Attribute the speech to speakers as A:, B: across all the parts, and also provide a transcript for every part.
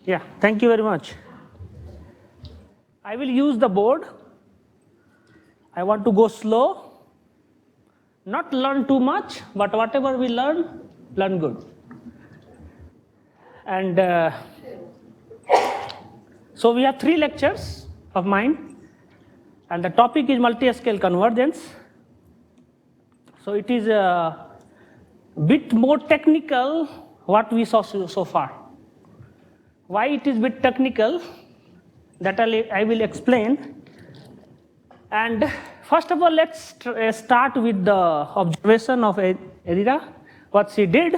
A: Yeah, thank you very much. I will use the board. I want to go slow, not learn too much, but whatever we learn good. And so we have 3 lectures of mine, and the topic is multi-scale convergence. So it is a bit more technical what we saw so far. Why it is bit technical, that I will explain. And first of all, let's start with the observation of Edira. What she did,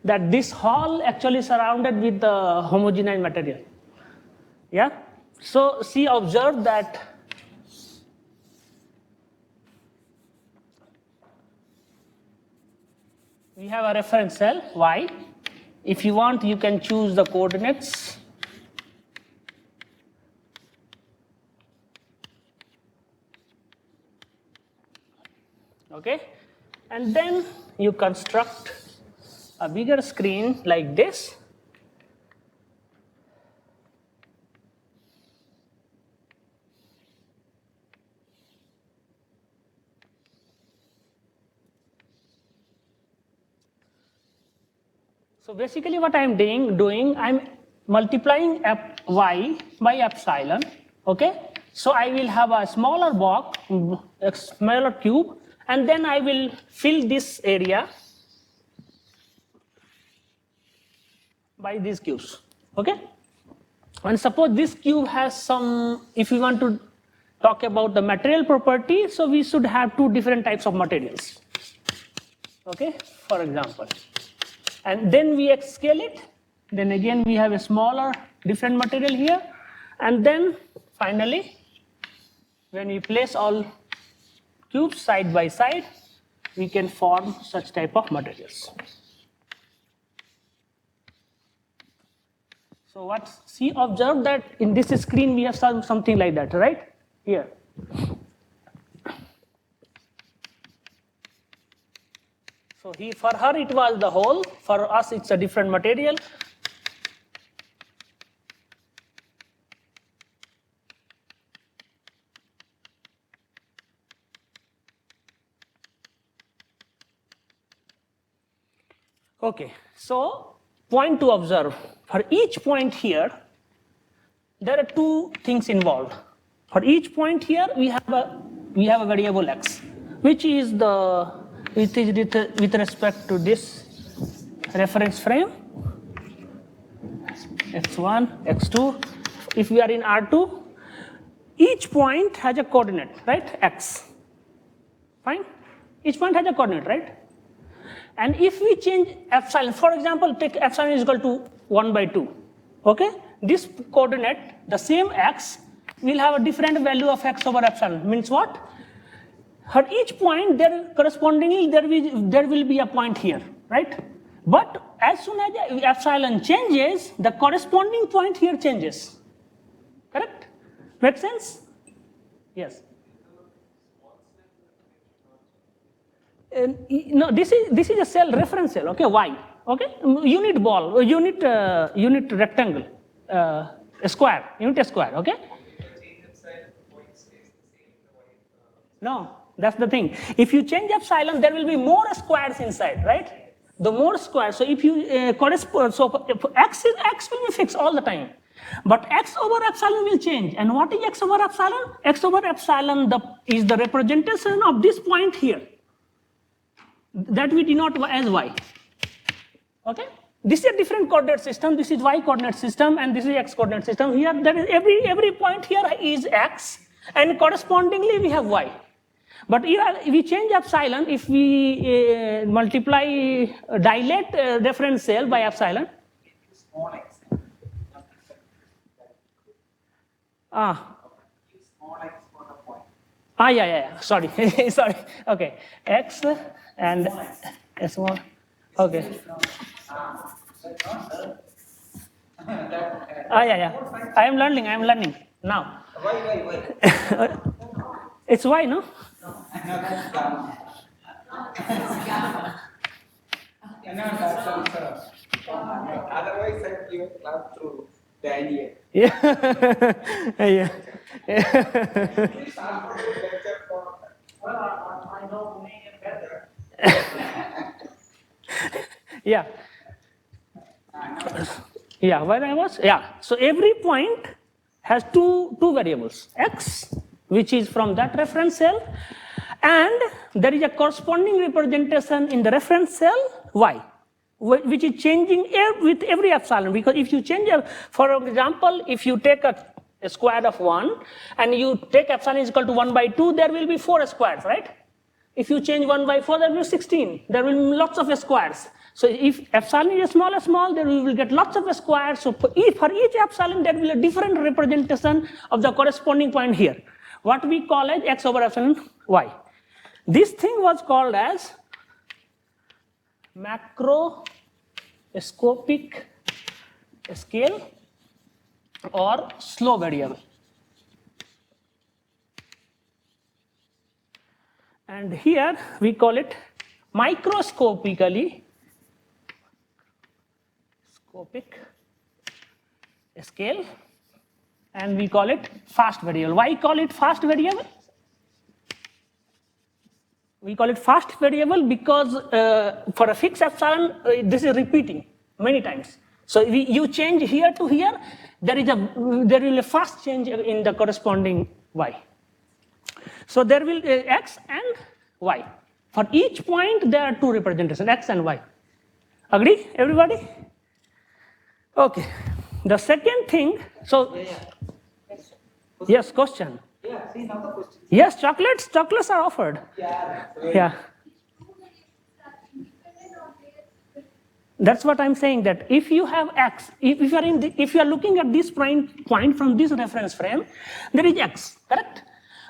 A: that this hall actually surrounded with the homogeneous material. Yeah. So she observed that we have a reference cell y. If you want, you can choose the coordinates. Okay, and then you construct a bigger screen like this. So basically what I am doing, I am multiplying y by epsilon, okay? So I will have a smaller box, a smaller cube, and then I will fill this area by these cubes, okay? And suppose this cube has some, if we want to talk about the material property, so we should have 2 different types of materials, okay, for example. And then we scale it, then again we have a smaller different material here, and then finally when we place all cubes side by side, we can form such type of materials. So what she observed, that in this screen we have something like that, right? Here. So for her it was the whole, for us it's a different material. Okay, so point to observe. For each point here, there are 2 things involved. For each point here, we have a variable x, which is with respect to this reference frame, x1, x2. If we are in R2, each point has a coordinate, right? X. Fine? Each point has a coordinate, right? And if we change epsilon, for example, take epsilon is equal to 1 by 2. Okay? This coordinate, the same x, will have a different value of x over epsilon. Means what? At each point, correspondingly there will be a point here, right? But as soon as epsilon changes, the corresponding point here changes. Correct? Make sense? Yes. No, this is a cell, reference cell. Okay, y. Okay, unit ball, unit rectangle, square, unit square. Okay. No, that's the thing. If you change epsilon, there will be more squares inside, right? The more squares. So if you correspond, so x will be fixed all the time, but x over epsilon will change. And what is x over epsilon? X over epsilon is the representation of this point here. That we denote as y. Okay. This is a different coordinate system. This is y coordinate system, and this is x coordinate system. Here, there is every point here is x, and correspondingly we have y. But if we change epsilon, if we dilate reference cell by epsilon.
B: Small x. Small x for the point.
A: Yeah. Sorry. Sorry. Okay. X and small. Okay. Yeah. I am learning now.
B: Why?
A: It's y, no?
B: That's gamma. Otherwise, I give a class through Daniel.
A: Yeah. Yeah.
B: Please ask for the lecture for. Well, I know me better.
A: Yeah. Yeah, where I was? Yeah. So every point has two variables, x, which is from that reference cell, and there is a corresponding representation in the reference cell, y, which is changing with every epsilon. Because if you change, for example, if you take a square of 1 and you take epsilon is equal to 1 by 2, there will be 4 squares, right? If you change 1 by 4, there will be 16. There will be lots of squares. So if epsilon is small, then we will get lots of squares. So for each epsilon, there will be a different representation of the corresponding point here. What we call as x over epsilon y. This thing was called as macroscopic scale or slow variable. And here we call it microscopic scale, and we call it fast variable. Why call it fast variable? We call it fast variable because for a fixed epsilon, this is repeating many times. So you change here to here, there will be a fast change in the corresponding y. So there will be x and y. For each point, there are two representations, x and y. Agree, everybody? Okay. The second thing, so yes, question.
B: Yeah, see now the question.
A: Yes, chocolates are offered.
B: Yeah.
A: Yeah. That's what I'm saying, that if you have x, if you are looking at this point from this reference frame, there is x, correct?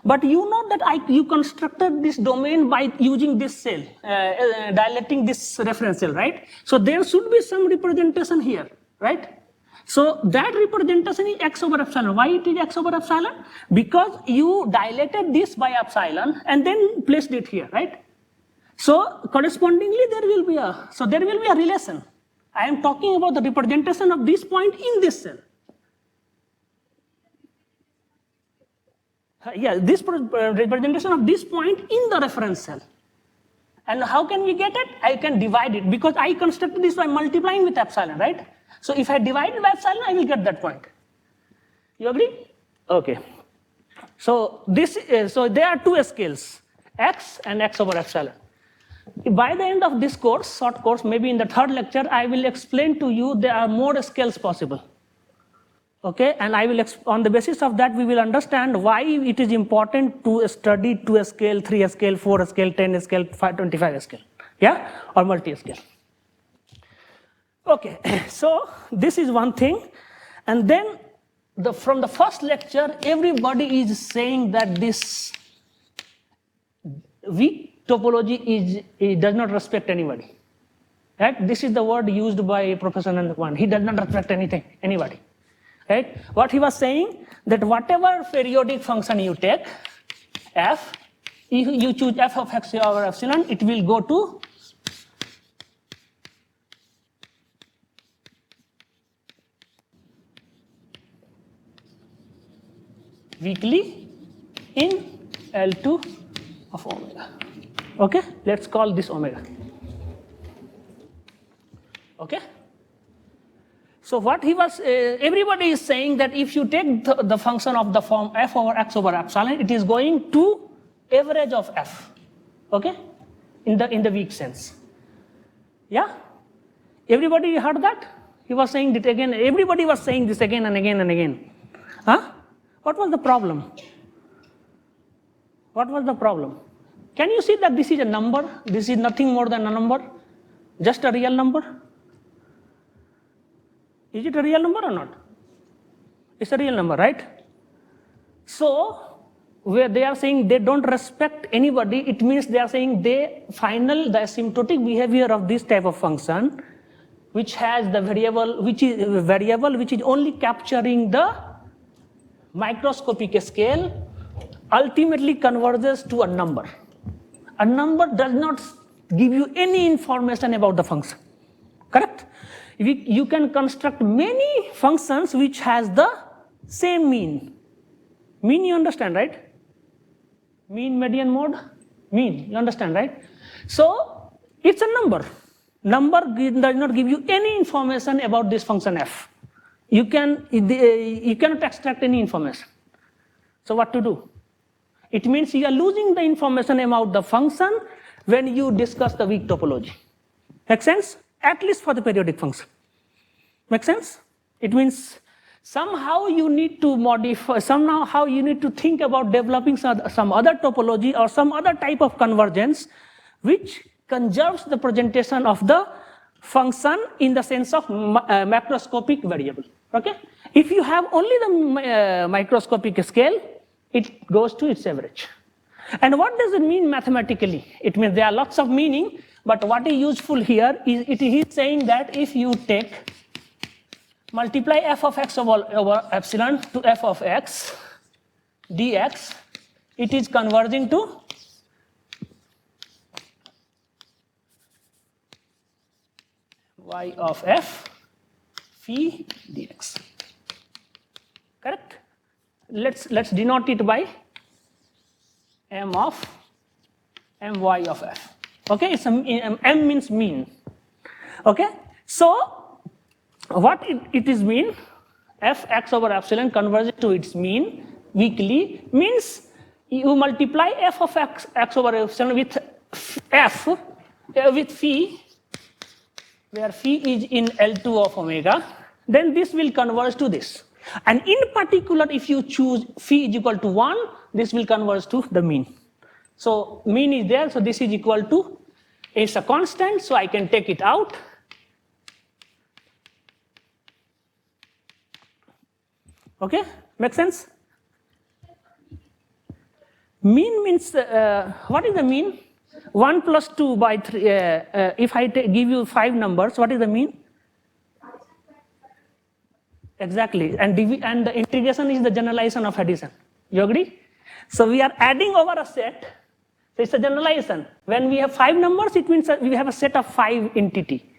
A: But you know that you constructed this domain by using this cell, dilating this reference cell, right? So there should be some representation here, right? So that representation is x over epsilon. Why it is x over epsilon? Because you dilated this by epsilon and then placed it here, right? So correspondingly there will be a relation. I am talking about the representation of this point in this cell. Yeah, this representation of this point in the reference cell. And how can we get it? I can divide it because I constructed this by multiplying with epsilon, right? So if I divide it by epsilon, I will get that point. You agree? Okay. So so there are two scales, x and x over epsilon. By the end of this course, short course, maybe in the third lecture, I will explain to you there are more scales possible. Okay, and I will, on the basis of that, we will understand why it is important to study 2 scale, 3 scale, 4 scale, 10 scale, 25 scale, yeah, or multi-scale. Okay, so this is one thing, and then from the first lecture, everybody is saying that this weak topology does not respect anybody. Right? This is the word used by Professor Nandakumaran. He does not respect anybody. Right? What he was saying, that whatever periodic function you take, f, if you choose f of x over epsilon, it will go to weakly in L2 of omega. Okay, let's call this omega. Okay. So what he was, everybody is saying that if you take the function of the form f over x over epsilon, it is going to average of f, okay, in the weak sense. Yeah, everybody heard that? He was saying it again. Everybody was saying this again and again and again. Huh? What was the problem? What was the problem? Can you see that this is a number? This is nothing more than a number, just a real number. Is it a real number or not? It's a real number, right? So, where they are saying they don't respect anybody, it means they are saying the asymptotic behavior of this type of function, which has the variable, which is only capturing the microscopic scale, ultimately converges to a number. A number does not give you any information about the function, correct? you can construct many functions which has the same mean. Mean, you understand, right? Mean, median, mode, mean, you understand, right? So it's a number. Number does not give you any information about this function f. You cannot extract any information. So what to do? It means you are losing the information about the function when you discuss the weak topology. Make sense? At least for the periodic function. Make sense? It means somehow you need to modify, somehow you need to think about developing some other topology or some other type of convergence which conserves the presentation of the function in the sense of macroscopic variable. Okay? If you have only the microscopic scale, it goes to its average. And what does it mean mathematically? It means there are lots of meaning, but what is useful here is it is saying that if you take multiply f of x over epsilon to f of x dx, it is converging to y of f phi dx. Correct? Let's denote it by m of my of f. Okay, it's m means mean. Okay, so what it is mean? F x over epsilon converges to its mean weakly means you multiply f of x over epsilon with f with phi, where phi is in L2 of omega, then this will converge to this. And in particular, if you choose phi is equal to 1, this will converge to the mean. So mean is there, so this is equal to, it's a constant, so I can take it out. Okay, make sense? Mean means, what is the mean? 1 plus 2 by 3, if I give you 5 numbers, what is the mean? Exactly, and the integration is the generalization of addition. You agree? So we are adding over a set, so it's a generalization. When we have 5 numbers, it means we have a set of 5 entity.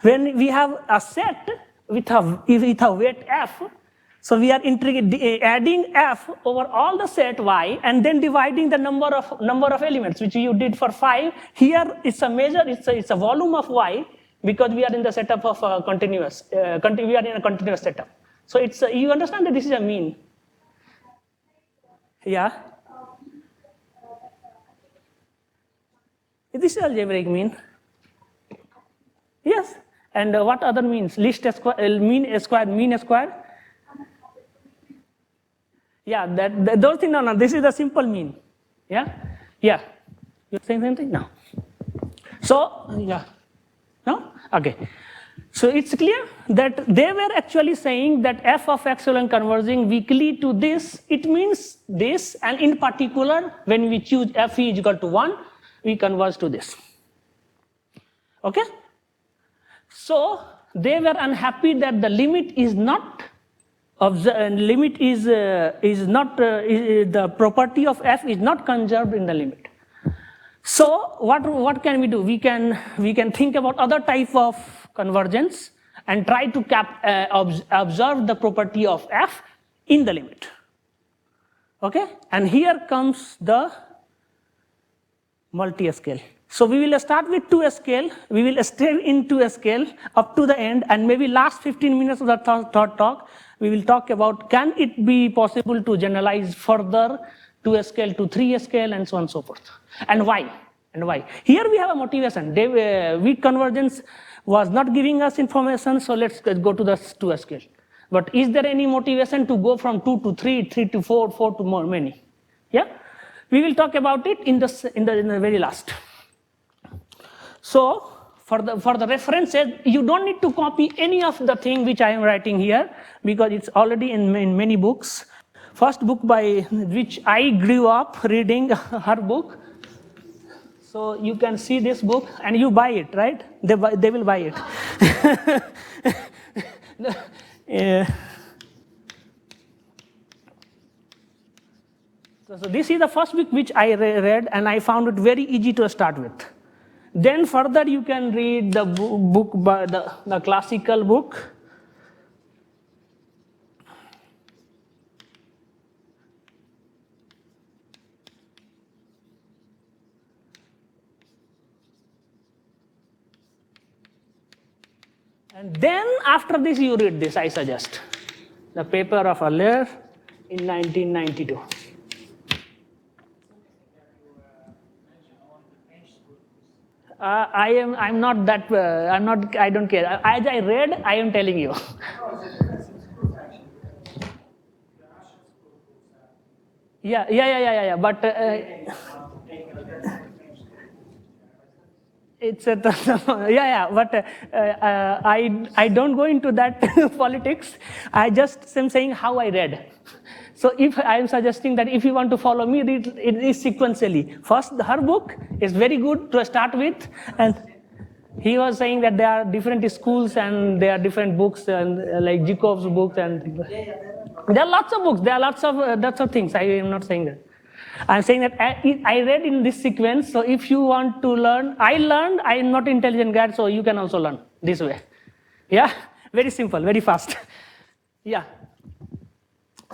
A: When we have a set with a weight f, so we are adding f over all the set y and then dividing the number of elements, which you did for 5. Here it's a measure, it's a volume of y, because we are in the setup of continuous. We are in a continuous setup. So it's you understand that this is a mean. Yeah. This is algebraic mean. Yes. And what other means? Least square, mean square, mean square. Yeah. Those things. No. This is the simple mean. Yeah. Yeah. You're saying something? No. So yeah. No? Okay. So it's clear that they were actually saying that f of epsilon converging weakly to this, it means this, and in particular, when we choose f is equal to 1, we converge to this. Okay? So they were unhappy that the limit is not, the property of f is not conserved in the limit. So what can we do? We can think about other type of convergence and try to observe the property of f in the limit. Okay, and here comes the multi-scale. So we will start with 2 scale. We will stay in 2 scale up to the end, and maybe last 15 minutes of the third talk we will talk about can it be possible to generalize further 2 scale to 3 scale and so on and so forth. And why? And why? Here we have a motivation. Weak convergence was not giving us information, so let's go to the 2 scale. But is there any motivation to go from 2 to 3, 3 to 4, 4 to more many? Yeah? We will talk about it in the very last. So for the references, you don't need to copy any of the thing which I am writing here because it's already in many books. First book by which I grew up reading, her book. So you can see this book and you buy it, right? They will buy it. Yeah. So this is the first book which I read and I found it very easy to start with. Then further you can read the book by the classical book. And then after this you read this, I suggest. The paper of Aller in 1992. I'm not that, I don't care. As I read, I am telling you. Yeah. But it's a, but I don't go into that politics. I just am saying how I read. So if I am suggesting that if you want to follow me, read it is sequentially. First, her book is very good to start with, and he was saying that there are different schools and there are different books, and like Jacob's books, and there are lots of books. There are lots of things. I am not saying that. I'm saying that I read in this sequence. So if you want to learn, I learned. I am not intelligent guy, so you can also learn this way. Yeah, very simple, very fast. Yeah.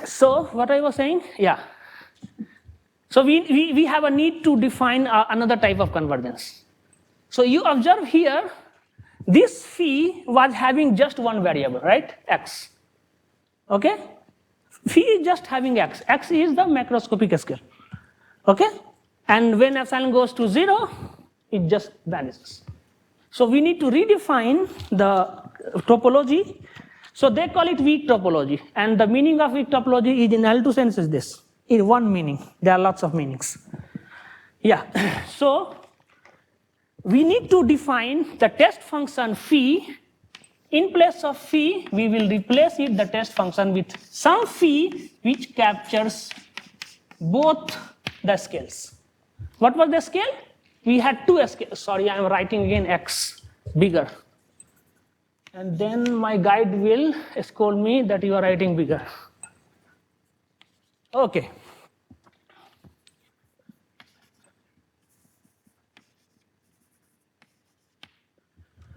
A: So what I was saying, yeah. So we have a need to define another type of convergence. So you observe here, this phi was having just one variable, right? X. Okay? Phi is just having x. X is the macroscopic scale. Okay? And when epsilon goes to 0, it just vanishes. So we need to redefine the topology. So they call it weak topology. And the meaning of weak topology is in L2 sense is this. In one meaning. There are lots of meanings. Yeah. So we need to define the test function phi. In place of phi, we will replace it, the test function, with some phi which captures both the scales. What was the scale? We had two scales. Sorry, I am writing again x bigger. And then my guide will scold me that you are writing bigger. Okay.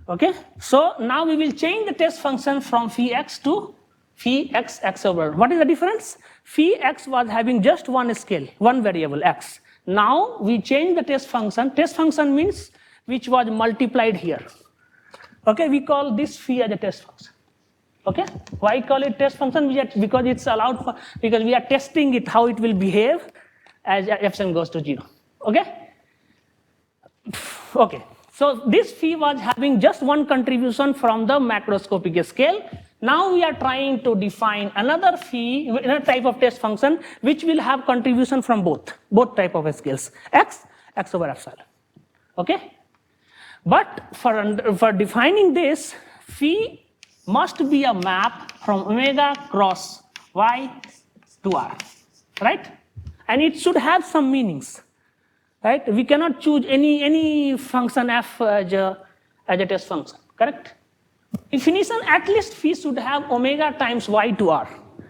A: Okay, so now we will change the test function from phi x to phi x over. What is the difference? Phi x was having just one scale, one variable x. Now we change the test function. Test function means which was multiplied here. Okay, we call this phi as a test function. Okay, why call it test function? Because it's allowed for, because we are testing it how it will behave as epsilon goes to 0. Okay. Okay. So this phi was having just one contribution from the macroscopic scale. Now we are trying to define another phi, another type of test function, which will have contribution from both type of scales, x over epsilon. Okay. But for defining this, phi must be a map from omega cross y to r, right? And it should have some meanings. Right? We cannot choose any function f as a test function, correct? Definition, at least phi should have omega times y to r,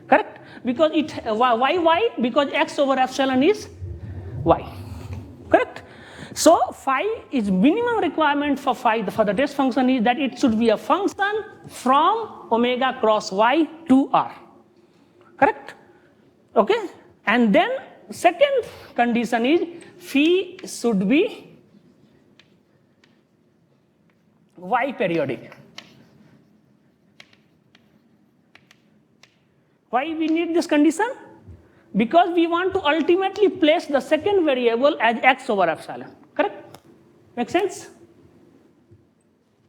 A: correct? Because why? Because x over epsilon is y, correct? So phi is minimum requirement for phi for the test function is that it should be a function from omega cross y to r, correct? Okay, and then second condition is phi should be y periodic. Why we need this condition? Because we want to ultimately place the second variable as x over epsilon, correct? Make sense?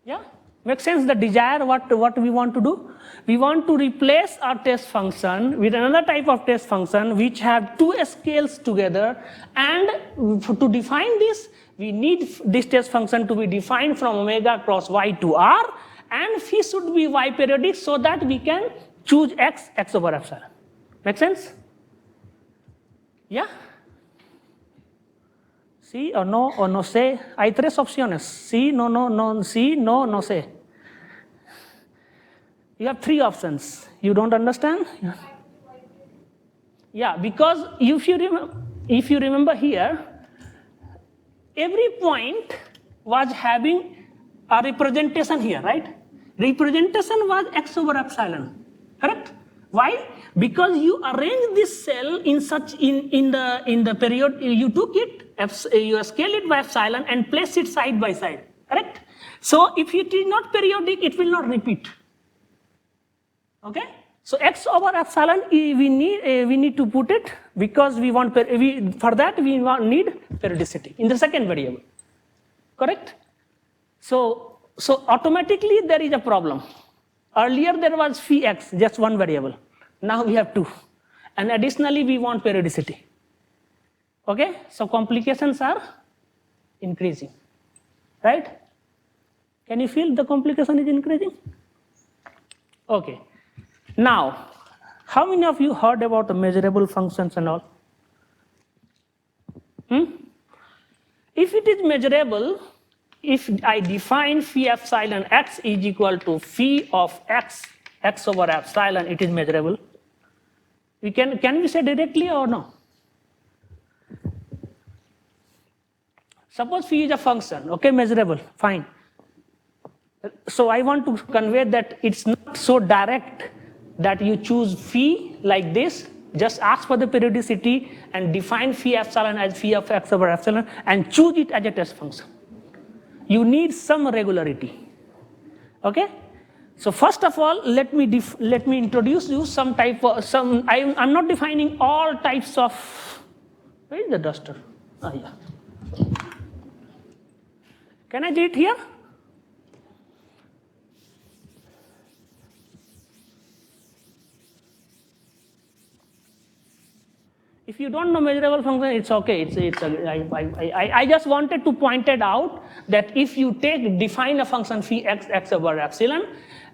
A: Yeah? Make sense the desire, what we want to do? We want to replace our test function with another type of test function which have two scales together, and to define this, we need this test function to be defined from omega cross y to r, and phi should be y periodic so that we can choose x over epsilon. Make sense? Yeah? Sí o no sé. Hay tres opciones. Sí, no, sí, no sé. You have three options. You don't understand? Yeah, because if you remember here, every point was having a representation here, right? Representation was x over epsilon, correct? Why? Because you arrange this cell in such in the period, you took it, you scale it by epsilon and place it side by side, correct? So if it is not periodic, it will not repeat. Okay? So x over epsilon we need to put it because we want for that we need periodicity in the second variable, correct? So automatically there is a problem. Earlier there was phi x, just one variable. Now we have two, and additionally we want periodicity. Okay, so complications are increasing, right? Can you feel the complication is increasing? Okay. Now, how many of you heard about the measurable functions and all? If it is measurable, if I define phi epsilon x is equal to phi of x over epsilon, it is measurable. Can we say directly or no? Suppose phi is a function, okay, measurable, fine. So I want to convey that it's not so direct that you choose phi like this, just ask for the periodicity and define phi epsilon as phi of x over epsilon and choose it as a test function. You need some regularity, okay? So first of all, let me introduce you some type of, I'm not defining all types of, where is the duster? Oh yeah. Can I do it here? If you don't know measurable function, it's okay. I just wanted to point it out that if you define a function phi x over epsilon,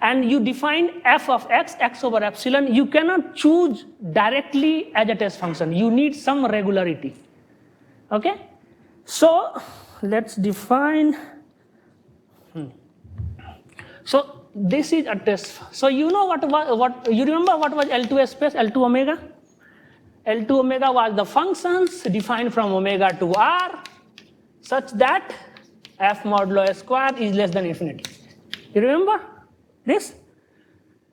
A: and you define f of x over epsilon, you cannot choose directly as a test function. You need some regularity. Okay? So let's define. So this is a test. So you know what you remember what was L2 space, L2 omega? L2 omega was the functions defined from omega to r such that f modulo square is less than infinity. You remember this?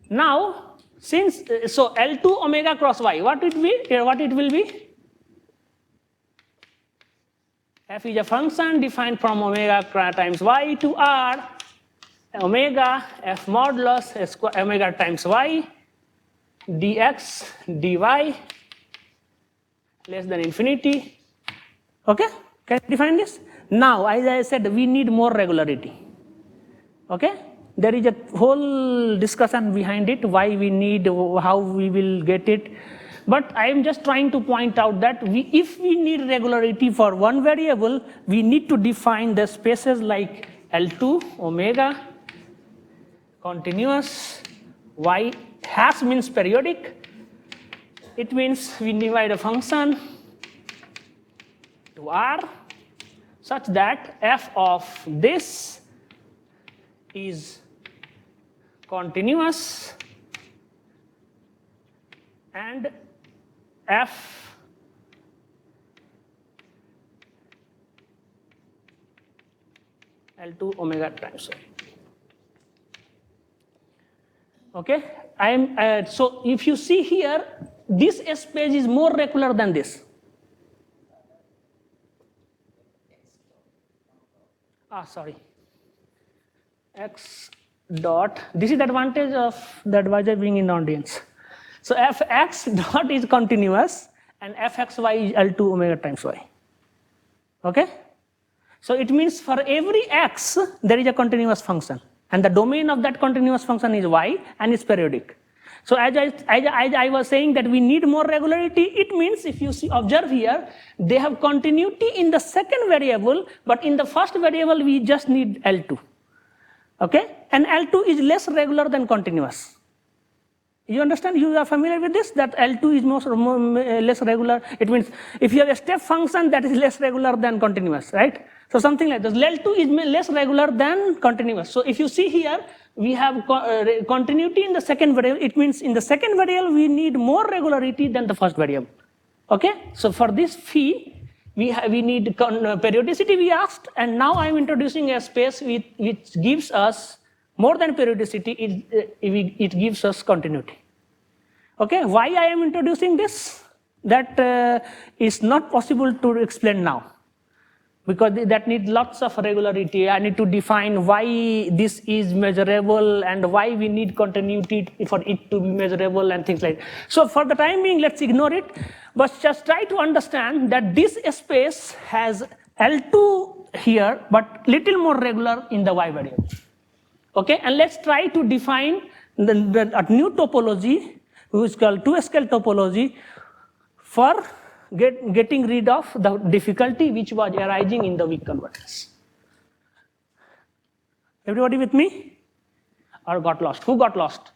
A: Now, since so L2 omega cross y, what it will be? F is a function defined from omega times y to r, omega f modulus square omega times y dx dy less than infinity. Okay? Can you define this? Now, as I said, we need more regularity. Okay? There is a whole discussion behind it, why we need, how we will get it. But I am just trying to point out that if we need regularity for one variable, we need to define the spaces like L2, omega, continuous, y has means periodic. It means we divide a function to r such that f of this is continuous and f L2 omega times y. Okay, so if you see here, this space is more regular than this. Sorry. X dot, this is the advantage of the advisor being in the audience. So fx dot is continuous and fxy is L2 omega times y. Okay? So it means for every x, there is a continuous function. And the domain of that continuous function is y and it's periodic. So as I was saying that we need more regularity, it means if you observe here, they have continuity in the second variable, but in the first variable we just need L2. Okay? And L2 is less regular than continuous. You understand? You are familiar with this? That L2 is less regular. It means if you have a step function that is less regular than continuous, right? So something like this. L2 is less regular than continuous. So if you see here, we have continuity in the second variable. It means in the second variable, we need more regularity than the first variable. Okay? So for this phi, we need periodicity we asked, and now I'm introducing a space which gives us more than periodicity, it gives us continuity. Okay, why I am introducing this? That is not possible to explain now, because that needs lots of regularity. I need to define why this is measurable and why we need continuity for it to be measurable and things like that. So for the time being, let's ignore it, but just try to understand that this space has L2 here, but little more regular in the Y variable. Okay, and let's try to define a new topology, which is called two-scale topology, for getting rid of the difficulty which was arising in the weak convergence. Everybody with me? Or got lost? Who got lost?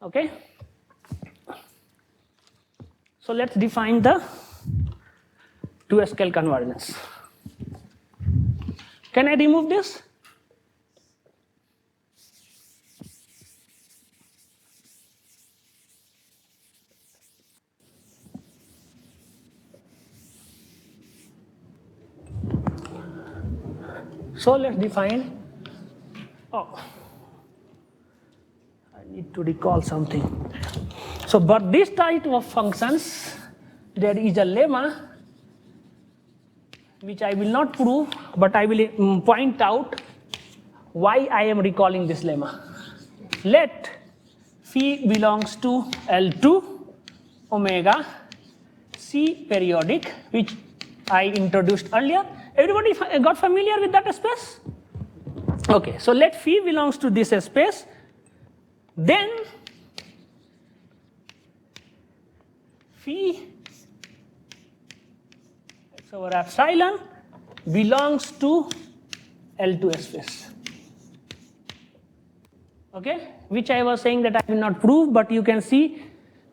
A: Okay. So let's define the two-scale convergence. Can I remove this? So let's define, I need to recall something. So, but this type of functions, there is a lemma, which I will not prove, but I will point out why I am recalling this lemma. Let phi belongs to L2 omega C periodic, which I introduced earlier. Everybody got familiar with that space? Okay, so let phi belongs to this space. Then phi x over epsilon belongs to L2 space. Okay, which I was saying that I will not prove, but you can see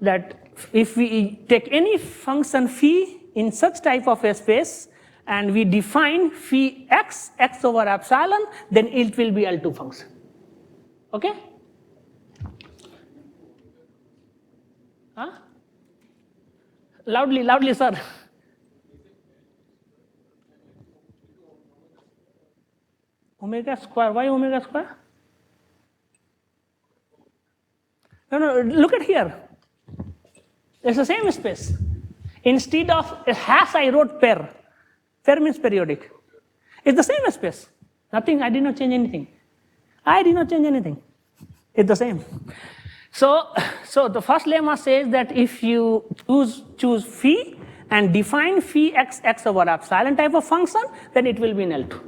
A: that if we take any function phi in such type of a space, and we define phi x over epsilon, then it will be L2 function. Okay? Huh? Loudly, sir. Omega square, why omega square? No, look at here. It's the same space. Instead of a hash, I wrote pair. Pair means periodic. It's the same space. Nothing, I did not change anything. It's the same. So the first lemma says that if you choose phi and define phi x over epsilon type of function, then it will be in L2.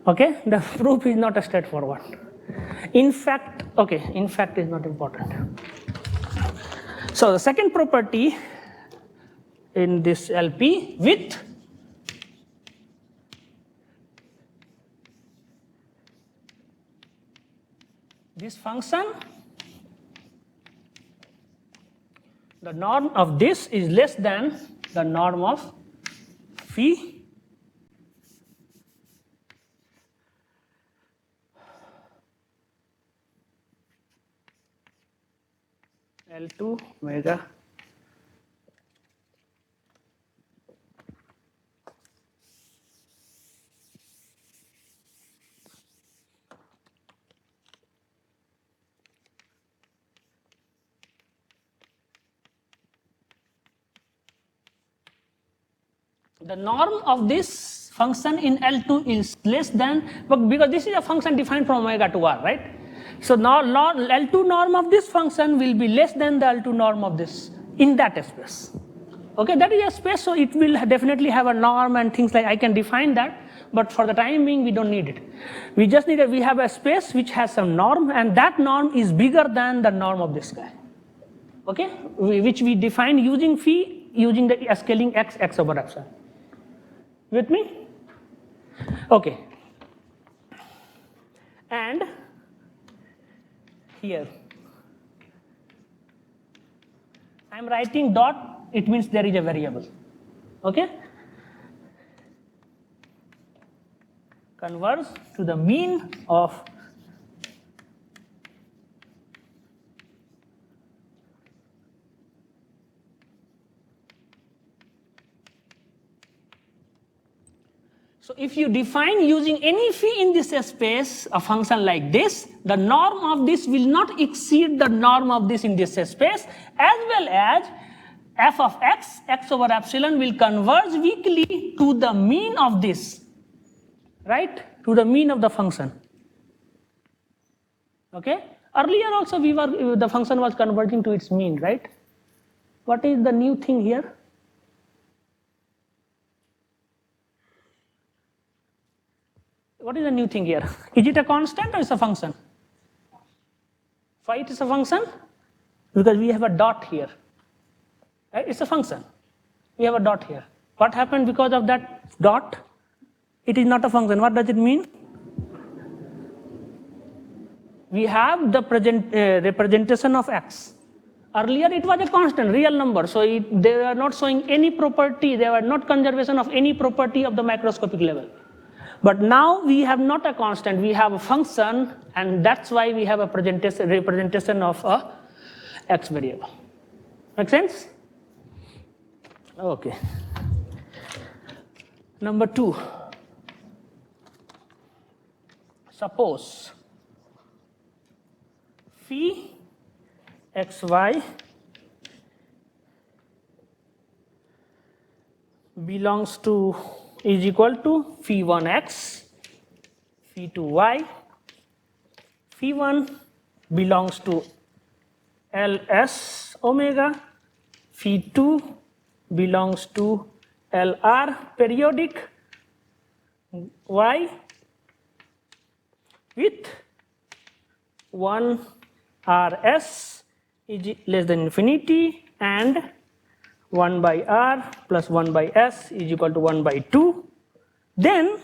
A: Okay, the proof is not straightforward. In fact is not important. So the second property in this LP with this function, the norm of this is less than the norm of phi L2 omega the norm of this function in L2 is less than, because this is a function defined from omega to r, right? So now L2 norm of this function will be less than the L2 norm of this in that space. Okay, that is a space, so it will definitely have a norm and things like I can define that, but for the time being we don't need it. We just need we have a space which has some norm, and that norm is bigger than the norm of this guy. Okay, which we define using phi, using the scaling x over epsilon. With me? Okay. And here I am writing dot, it means there is a variable. Okay? Converge to the mean of So if you define using any phi in this space a function like this, the norm of this will not exceed the norm of this in this space, as well as f of x, x over epsilon will converge weakly to the mean of this, right? To the mean of the function. Okay? Earlier also the function was converging to its mean, right? What is the new thing here? What is the new thing here? Is it a constant or is it a function? Phi it is a function because we have a dot here. Right? It's a function. We have a dot here. What happened because of that dot? It is not a function. What does it mean? We have the representation of x. Earlier it was a constant, real number. So they were not showing any property. They were not conservation of any property of the microscopic level. But now we have not a constant, we have a function, and that's why we have a representation of a x variable. Make sense? Okay. Number 2. Suppose phi xy belongs to is equal to phi 1x, phi 2y, phi 1 belongs to ls omega, phi 2 belongs to lr periodic y with 1 rs is less than infinity and 1 by r plus 1 by s is equal to 1 by 2. Then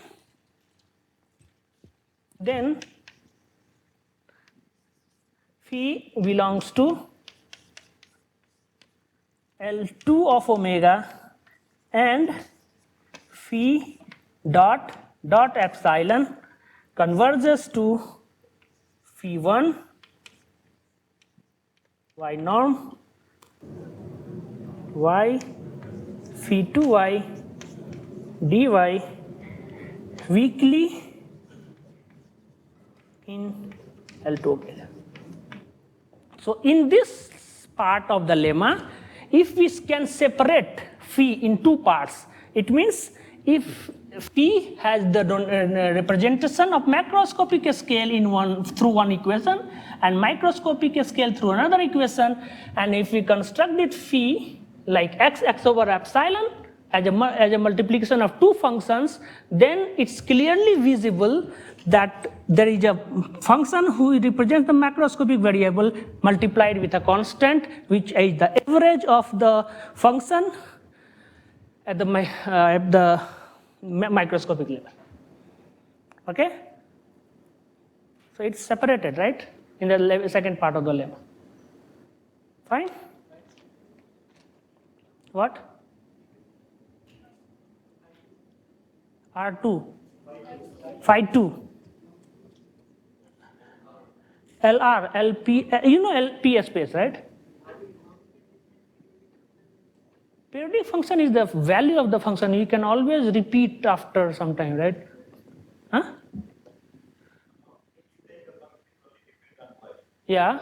A: phi belongs to L2 of omega and phi dot epsilon converges to phi 1 y norm y phi 2y dy weakly in L2 omega. So in this part of the lemma, if we can separate phi in two parts, it means if phi has the representation of macroscopic scale in through one equation and microscopic scale through another equation, and if we construct it phi like x over epsilon as a multiplication of two functions, then it's clearly visible that there is a function who represents the macroscopic variable multiplied with a constant, which is the average of the function at the microscopic level. Okay? So it's separated, right? In the second part of the lemma. Fine? What? R2. Phi 2. LR, LP, you know LP space, right? Periodic function is the value of the function. You can always repeat after some time, right? Huh? Yeah.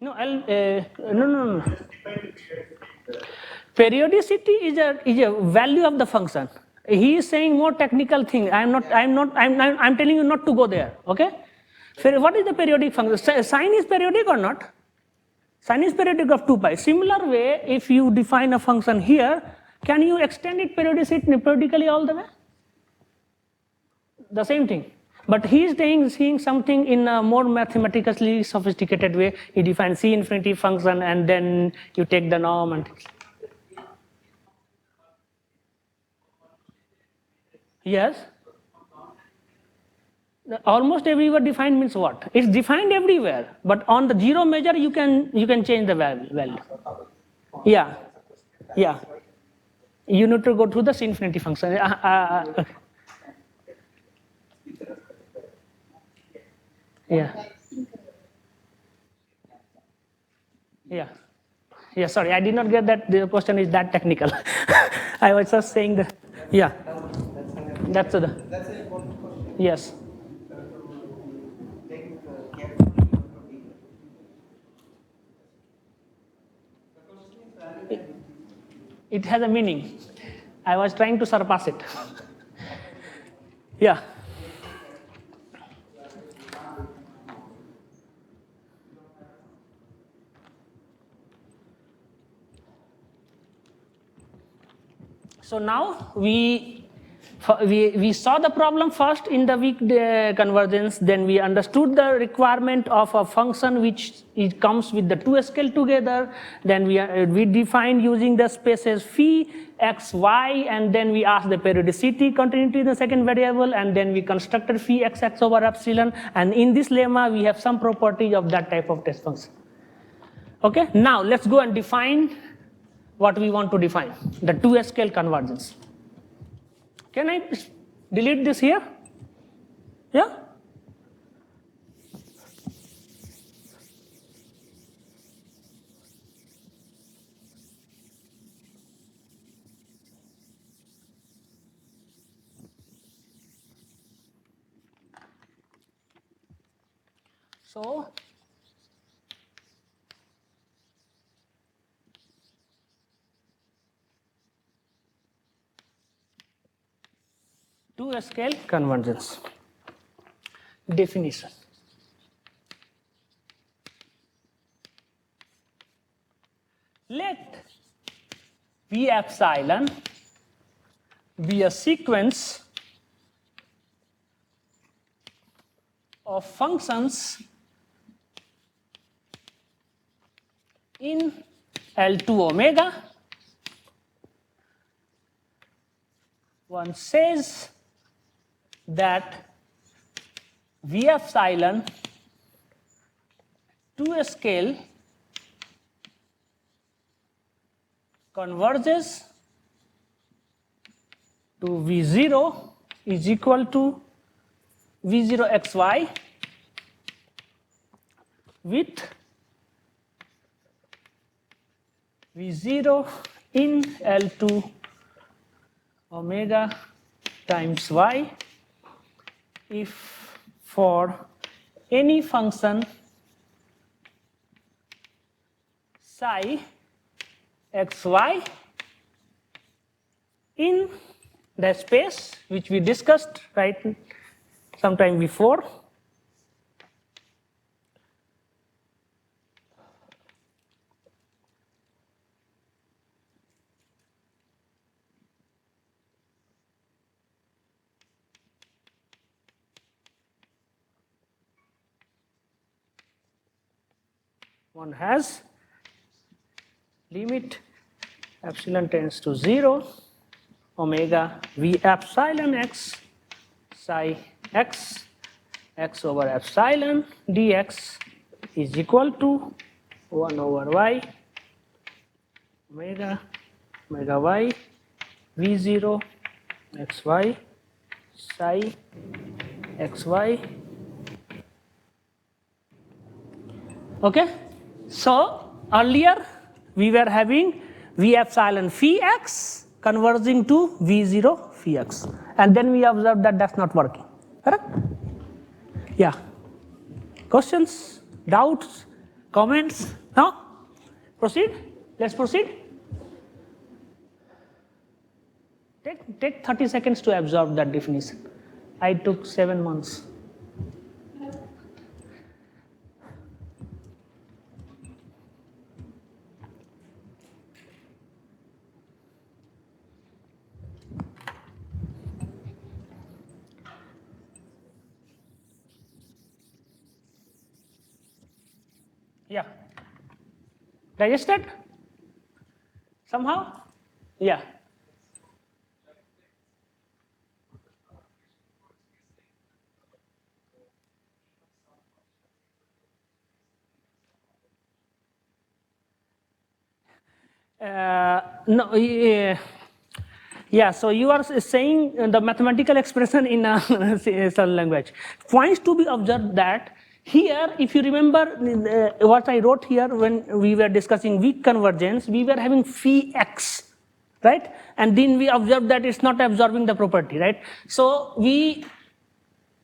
A: No. Periodicity is a value of the function. He is saying more technical thing. I'm telling you not to go there. Okay? What is the periodic function? Sine is periodic or not? Sine is periodic of 2 pi. Similar way, if you define a function here, can you extend it periodically all the way? The same thing. But he is seeing something in a more mathematically sophisticated way. He defines C infinity function and then you take the norm and things. Yes. Almost everywhere defined means what? It's defined everywhere, but on the zero measure you can change the value. Yeah. You need to go to the infinity function. Yeah. Yeah. Yeah, sorry, I did not get that the question is that technical. I was just saying that, yeah. That's the.
B: That's an important question.
A: Yes.
B: Take carefully what we do. The question is valid.
A: It has a meaning. I was trying to surpass it. Yeah. So now we saw the problem first in the weak convergence, then we understood the requirement of a function which it comes with the two scale together, then we defined using the spaces phi, x, y, and then we asked the periodicity continuity in the second variable, and then we constructed phi x x over epsilon, and in this lemma we have some property of that type of test function. Okay, now let's go and define what we want to define, the two scale convergence. Can I delete this here? Yeah? So, two scale convergence definition. Let V epsilon be a sequence of functions in L2 omega. One says that V epsilon two scale converges to V0 is equal to V0 xy with V0 in L2 omega times y if for any function psi xy in the space which we discussed right sometime before. One has limit epsilon tends to 0 omega v epsilon x psi x x over epsilon dx is equal to 1 over y omega y v0 xy psi xy. Okay, so earlier we were having v epsilon phi x converging to v0 phi x, and then we observed that that's not working. Correct? Yeah. Questions, doubts, comments? No? Proceed? Let's proceed. Take 30 seconds to absorb that definition. I took 7 months. Yeah. Digested? Somehow? Yeah. No, Yeah, so you are saying the mathematical expression in a certain language. Points to be observed that here, if you remember what I wrote here when we were discussing weak convergence, we were having phi x, right? And then we observed that it's not absorbing the property, right? So we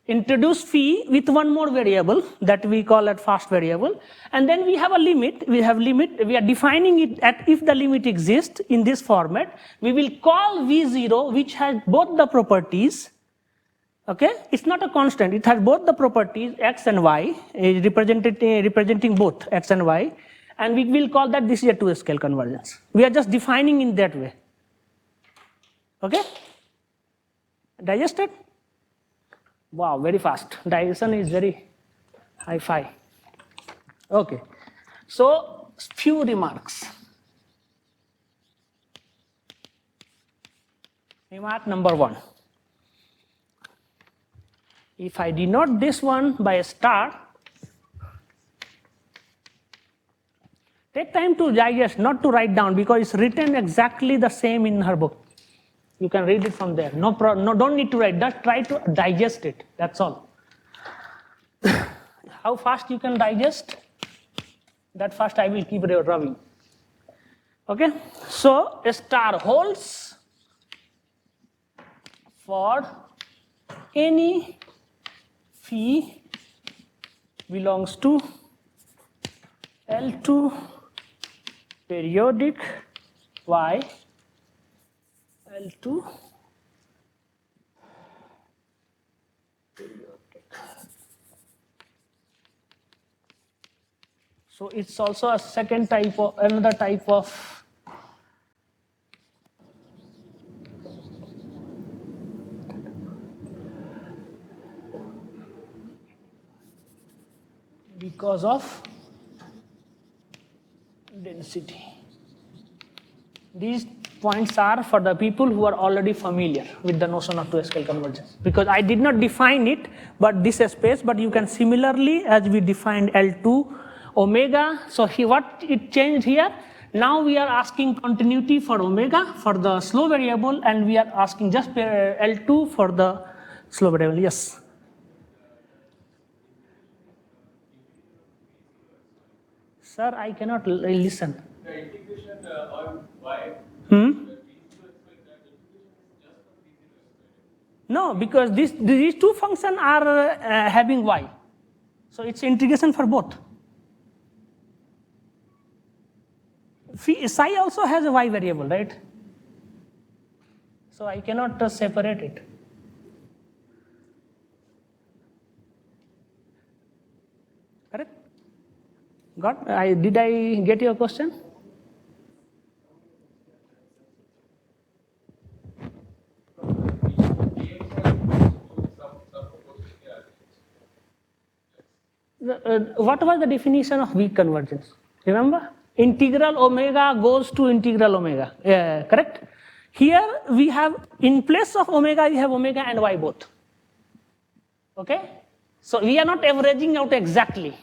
A: introduce phi with one more variable that we call at fast variable, and then we have a limit. We are defining it at if the limit exists in this format. We will call v0, which has both the properties. Okay, it's not a constant. It has both the properties x and y, representing both x and y, and we will call that this is a two-scale convergence. We are just defining in that way. Okay, digested? Wow, very fast. Digestion is very hi-fi. Okay, so few remarks. Remark number 1. If I denote this one by a star, take time to digest, not to write down, because it's written exactly the same in her book. You can read it from there. No, don't need to write. Just try to digest it. That's all. How fast you can digest? That fast I will keep rubbing. Okay. So a star holds for any phi belongs to L2 periodic Y L2 periodic. So it's also a second type of another type of because of density. These points are for the people who are already familiar with the notion of two-scale convergence, because I did not define it, but this space, but you can similarly, as we defined L2 omega, so what it changed here, now we are asking continuity for omega for the slow variable, and we are asking just L2 for the slow variable. Yes. Sir, I cannot listen.
C: The integration on y.
A: No, because these two functions are having y. So it's integration for both. Psi also has a y variable, right? So I cannot separate it. Correct? Got? Did I get your question? What was the definition of weak convergence? Remember? Integral omega goes to integral omega. Correct? Here we have, in place of omega, we have omega and y both. Okay? So we are not averaging out exactly.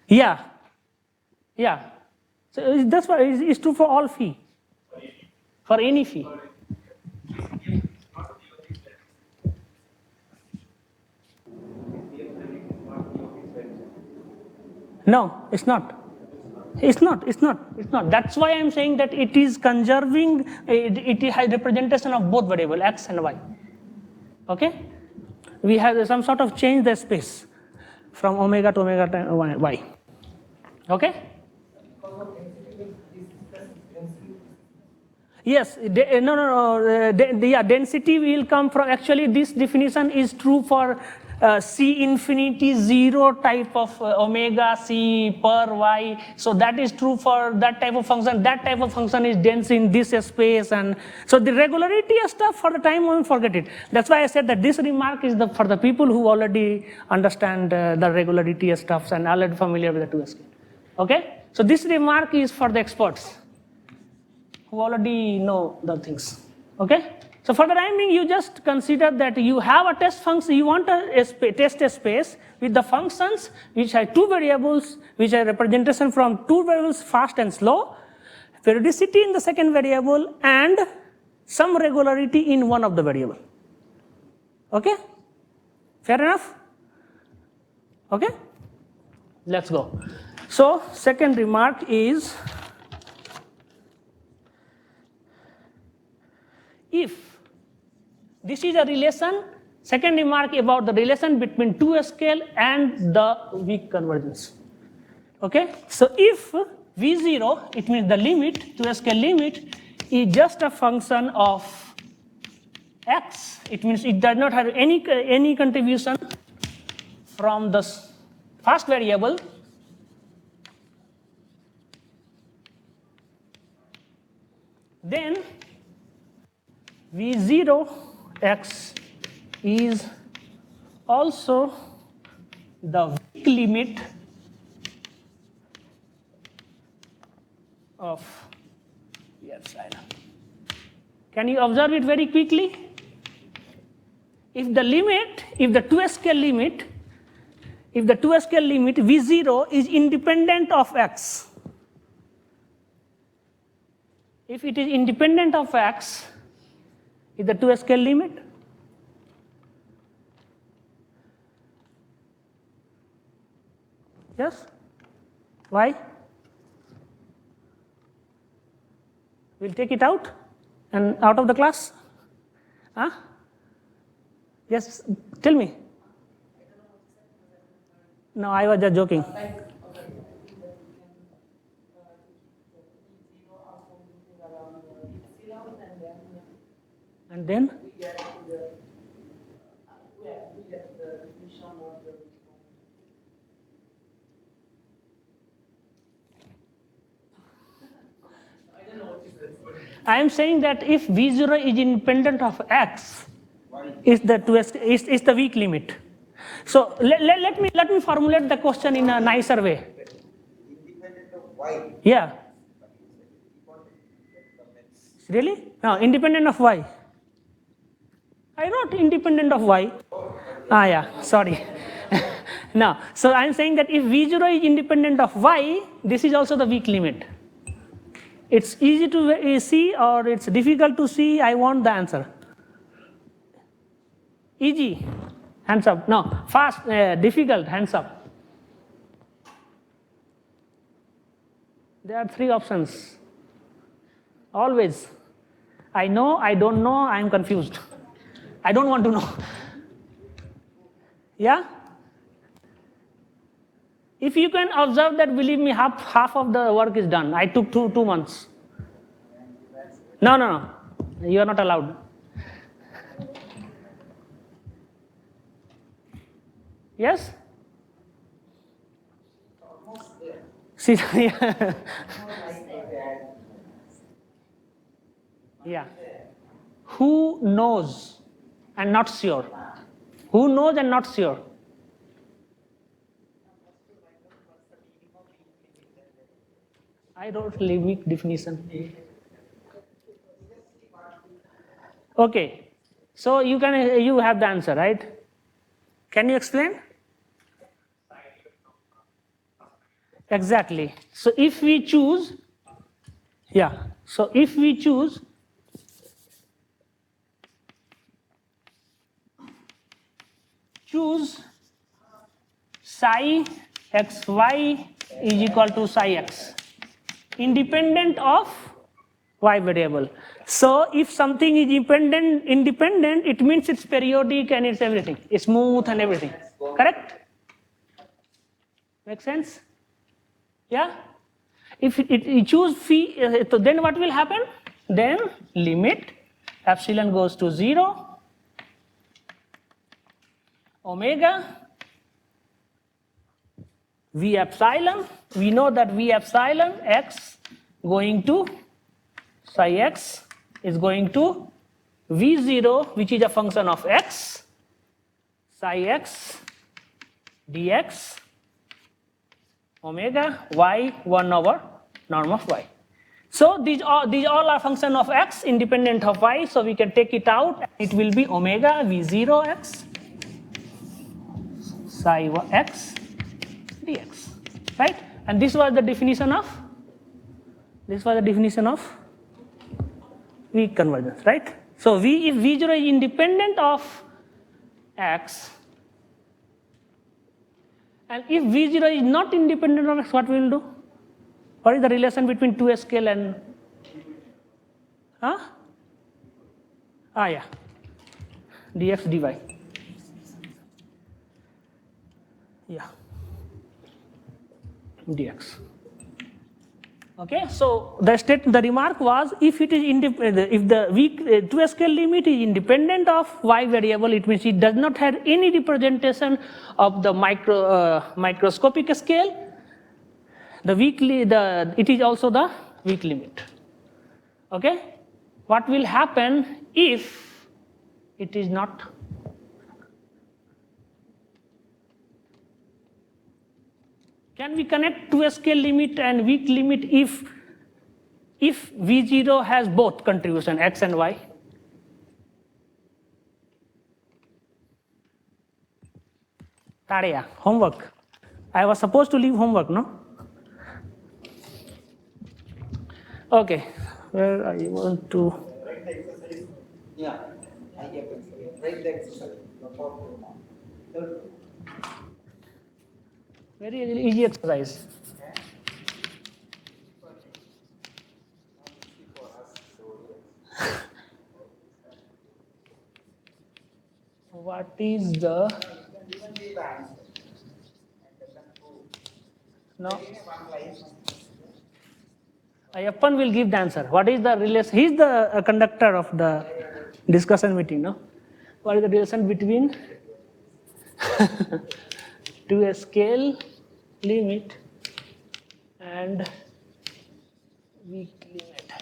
A: Yeah. Yeah. So that's why it's true for all phi. For any phi. No, it's not. It's not. That's why I'm saying that it is conserving, it has representation of both variables, x and y. Okay? We have some sort of change the space from omega to omega to y. Okay? Yes, density will come from, actually this definition is true for C infinity 0 type of omega C per y. So that is true for that type of function. That type of function is dense in this space, and so the regularity stuff for the time on, forget it. That's why I said that this remark is for the people who already understand the regularity stuffs and already familiar with the 2-scale. Okay? So this remark is for the experts who already know the things. Okay? So for the time being, you just consider that you have a test function, you want test a space with the functions which have two variables, which are representation from two variables, fast and slow, periodicity in the second variable, and some regularity in one of the variable. Okay? Fair enough? Okay? Let's go. So second remark is, if this is a relation, second remark about the relation between 2 scale and the weak convergence. Okay? So if V0, it means the limit, 2 scale limit, is just a function of x, it means it does not have any contribution from the first variable, then V0x is also the weak limit of V epsilon. Can you observe it very quickly? If the limit, if the 2 scale limit, V0 is independent of x, if it is independent of x, is the 2 scale limit? Yes? Why? We'll take it out and out of the class? Huh? Yes, tell me. No, I was just joking. And then? I am saying that if V0 is independent of x, is the weak limit. So let me formulate the question in a nicer way.
B: Independent of y.
A: Yeah. Really? No, independent of y. I wrote independent of y. Ah, yeah, sorry. No, so I am saying that if V0 is independent of y, this is also the weak limit. It's easy to see or it's difficult to see, I want the answer. Easy, hands up. No, fast, difficult, hands up. There are 3 options. Always. I know, I don't know, I am confused. I don't want to know. Yeah? If you can observe that, believe me, half of the work is done. I took two months. No. You are not allowed. Yes? See, yeah. Who knows and not sure? Who knows and not sure? I wrote weak definition. Okay, so you have the answer, right? Can you explain? Exactly. So if we choose, choose psi xy is equal to psi x, independent of y variable. So if something is independent, it means it's periodic and it's everything. It's smooth and everything. Correct? Make sense? Yeah? If you choose phi, so then what will happen? Then limit epsilon goes to 0, omega V epsilon, we know that V epsilon x going to psi x is going to V0, which is a function of x, psi x dx omega y 1 over norm of y. So these all are function of x independent of y. So we can take it out. It will be omega v0 x psi x dx, right? And this was the definition of weak convergence, right? So if v0 is independent of x, and if v0 is not independent of x, what we will do? What is the relation between 2 scale and yeah, dx dy. Yeah, dx. Okay, so the remark was if it is if the weak 2 scale limit is independent of y variable, it means it does not have any representation of the microscopic scale. It is also the weak limit. Okay, what will happen if it is not? Can we connect to a scale limit and weak limit if V0 has both contribution x and y? Tareya, homework. I was supposed to leave homework, no? Okay, where I want to.
B: Write the exercise. Yeah, I get it. Write the exercise.
A: Very easy exercise. What is the? No. Ayappan will give the answer. What is the relation? He is the conductor of the discussion meeting, no? What is the relation between to a scale limit and weak limit?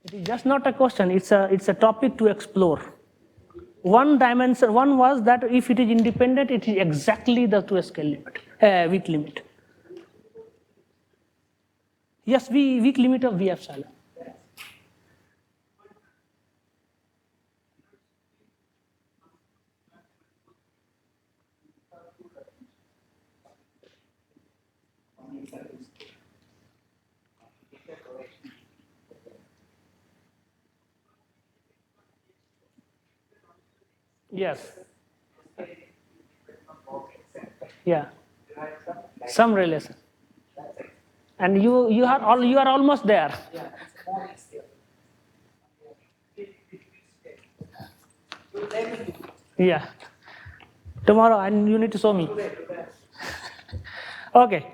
A: It is just not a question. It's a topic to explore. One dimension. One was that if it is independent, it is exactly the 2 scale limit, weak limit. Yes, weak limit of V epsilon. Yes. Yeah. Some relation. And you are almost there. Yeah. Tomorrow, and you need to show me. Okay.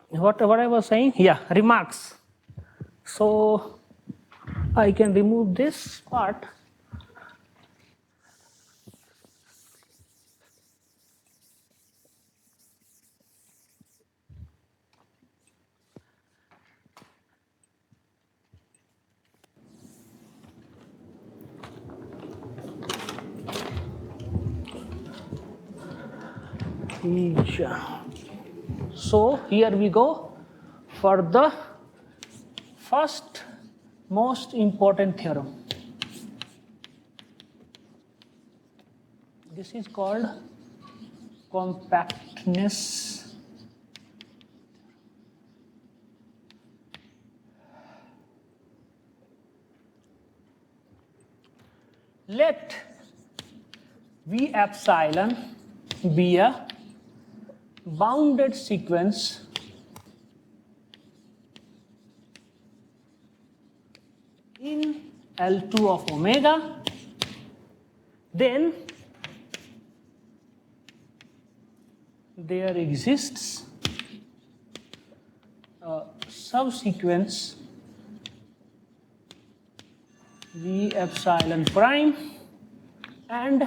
A: What I was saying? Yeah, remarks. So I can remove this part. So here we go for the first most important theorem. This is called compactness. Let V epsilon be a bounded sequence in L2 of omega, then there exists a subsequence V epsilon prime and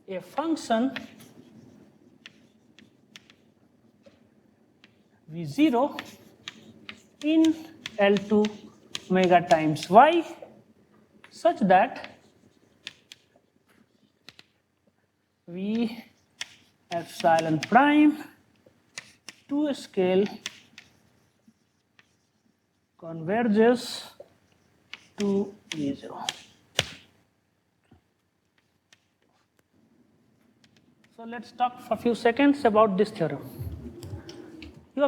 A: a function V0 in L2 omega times y such that V epsilon prime 2 scale converges to E0. So let's talk for a few seconds about this theorem. You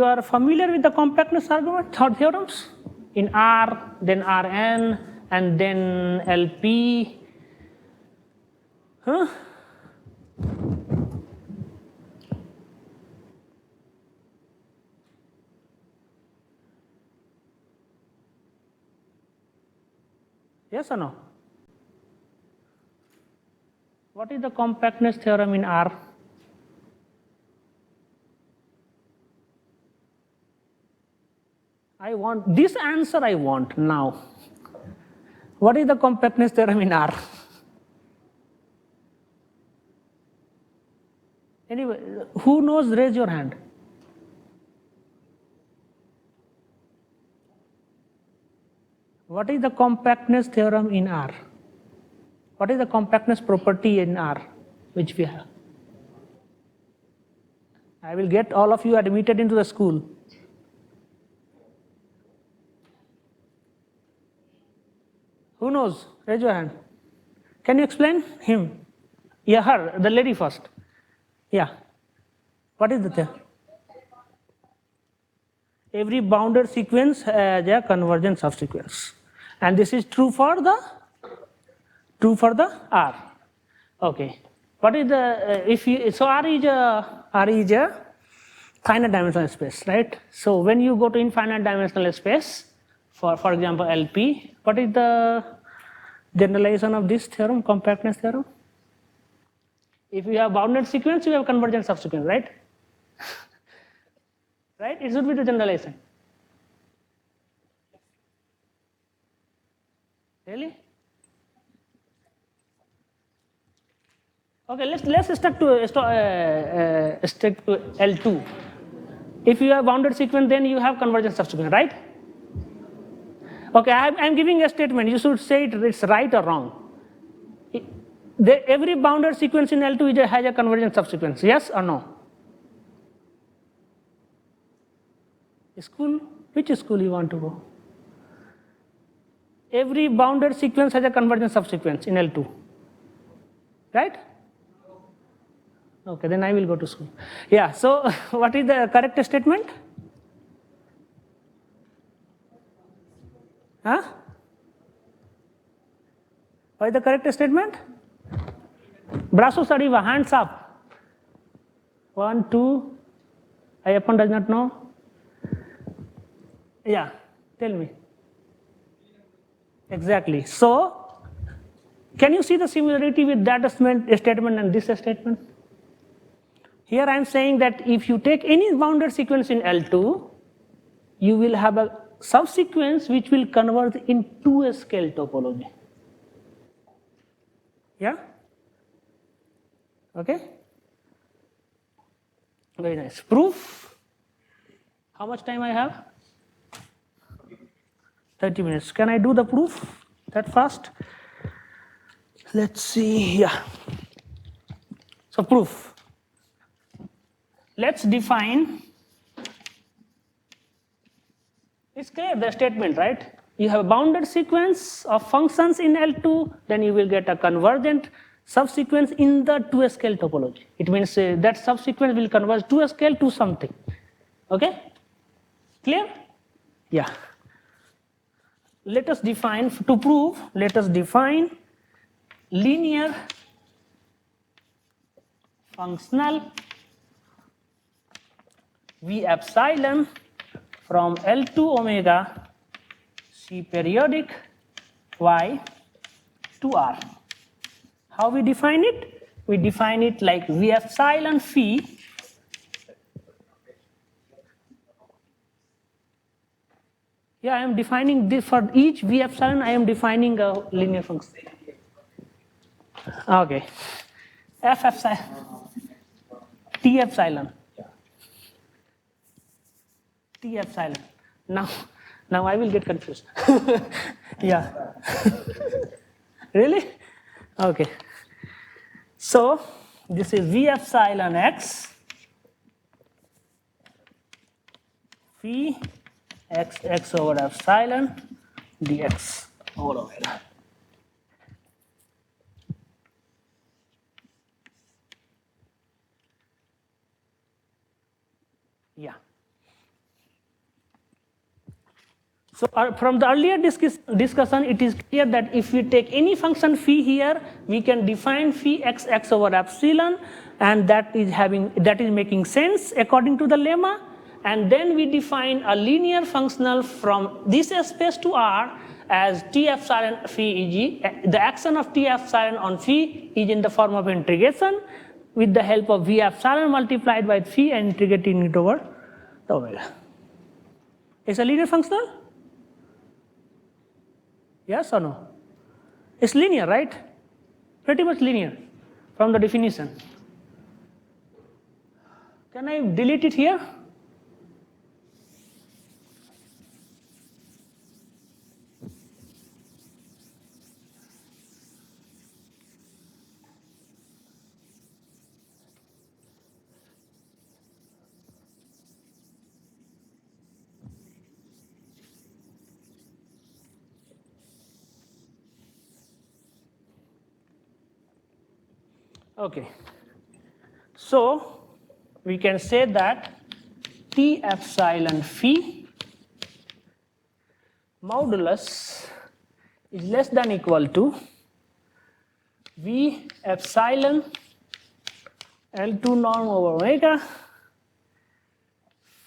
A: are familiar with the compactness argument or theorems? In R, then Rn, and then LP. Huh? Yes or no? What is the compactness theorem in R? I want this answer. I want now. What is the compactness theorem in R? Anyway, who knows? Raise your hand. What is the compactness theorem in R? What is the compactness property in R which we have? I will get all of you admitted into the school. Who knows? Raise your hand. Can you explain him? Yeah, her, the lady first. Yeah. What is the theorem? Every bounded sequence has a convergent subsequence. And this is true for the R. Okay. What is the so R is a finite dimensional space, right? So when you go to infinite dimensional space, for example LP, what is the generalization of this theorem, compactness theorem? If you have bounded sequence, you have convergent subsequence, right? Right? It should be the generalization. Really? Okay, let's stick to L2. If you have bounded sequence, then you have convergent subsequence, right? Okay, I'm giving a statement. You should say it's right or wrong. Every bounded sequence in L2 has a convergent subsequence. Yes or no? School? Which school you want to go? Every bounded sequence has a convergent subsequence in L2. Right? Okay, then I will go to school. Yeah, so what is the correct statement? Huh? What is the correct statement? Brasso Sariva, hands up. 1, 2. Ayappan does not know. Yeah, tell me. Exactly. So, can you see the similarity with that statement and this statement? Here I am saying that if you take any bounded sequence in L2, you will have a subsequence which will converge into a scale topology. Yeah? Okay? Very nice. Proof? How much time I have? 30 minutes. Can I do the proof that fast? Let's see. Yeah. So proof. Let's define. It's clear the statement, right? You have a bounded sequence of functions in L2, then you will get a convergent subsequence in the 2 scale topology. It means that subsequence will converge 2 scale to something. Okay? Clear? Yeah. Let us define, to prove, let us define linear functional V epsilon from L to omega C periodic Y to R. How we define it? We define it like V epsilon phi Yeah, I am defining this for each V epsilon, I am defining a linear function. Okay. F epsilon, T epsilon, T epsilon. Now I will get confused. Yeah. Really? Okay. So this is V epsilon x phi x over epsilon dx over omega. Yeah. So from the earlier discussion, it is clear that if we take any function phi here, we can define phi x over epsilon, and that is making sense according to the lemma. And then we define a linear functional from this space to R as T epsilon phi e.g. The action of T epsilon on phi is in the form of integration with the help of V epsilon multiplied by phi and integrating it over the omega. Is a linear functional? Yes or no? It's linear, right? Pretty much linear from the definition. Can I delete it here? Okay. So we can say that T epsilon phi modulus is less than equal to V epsilon L2 norm over omega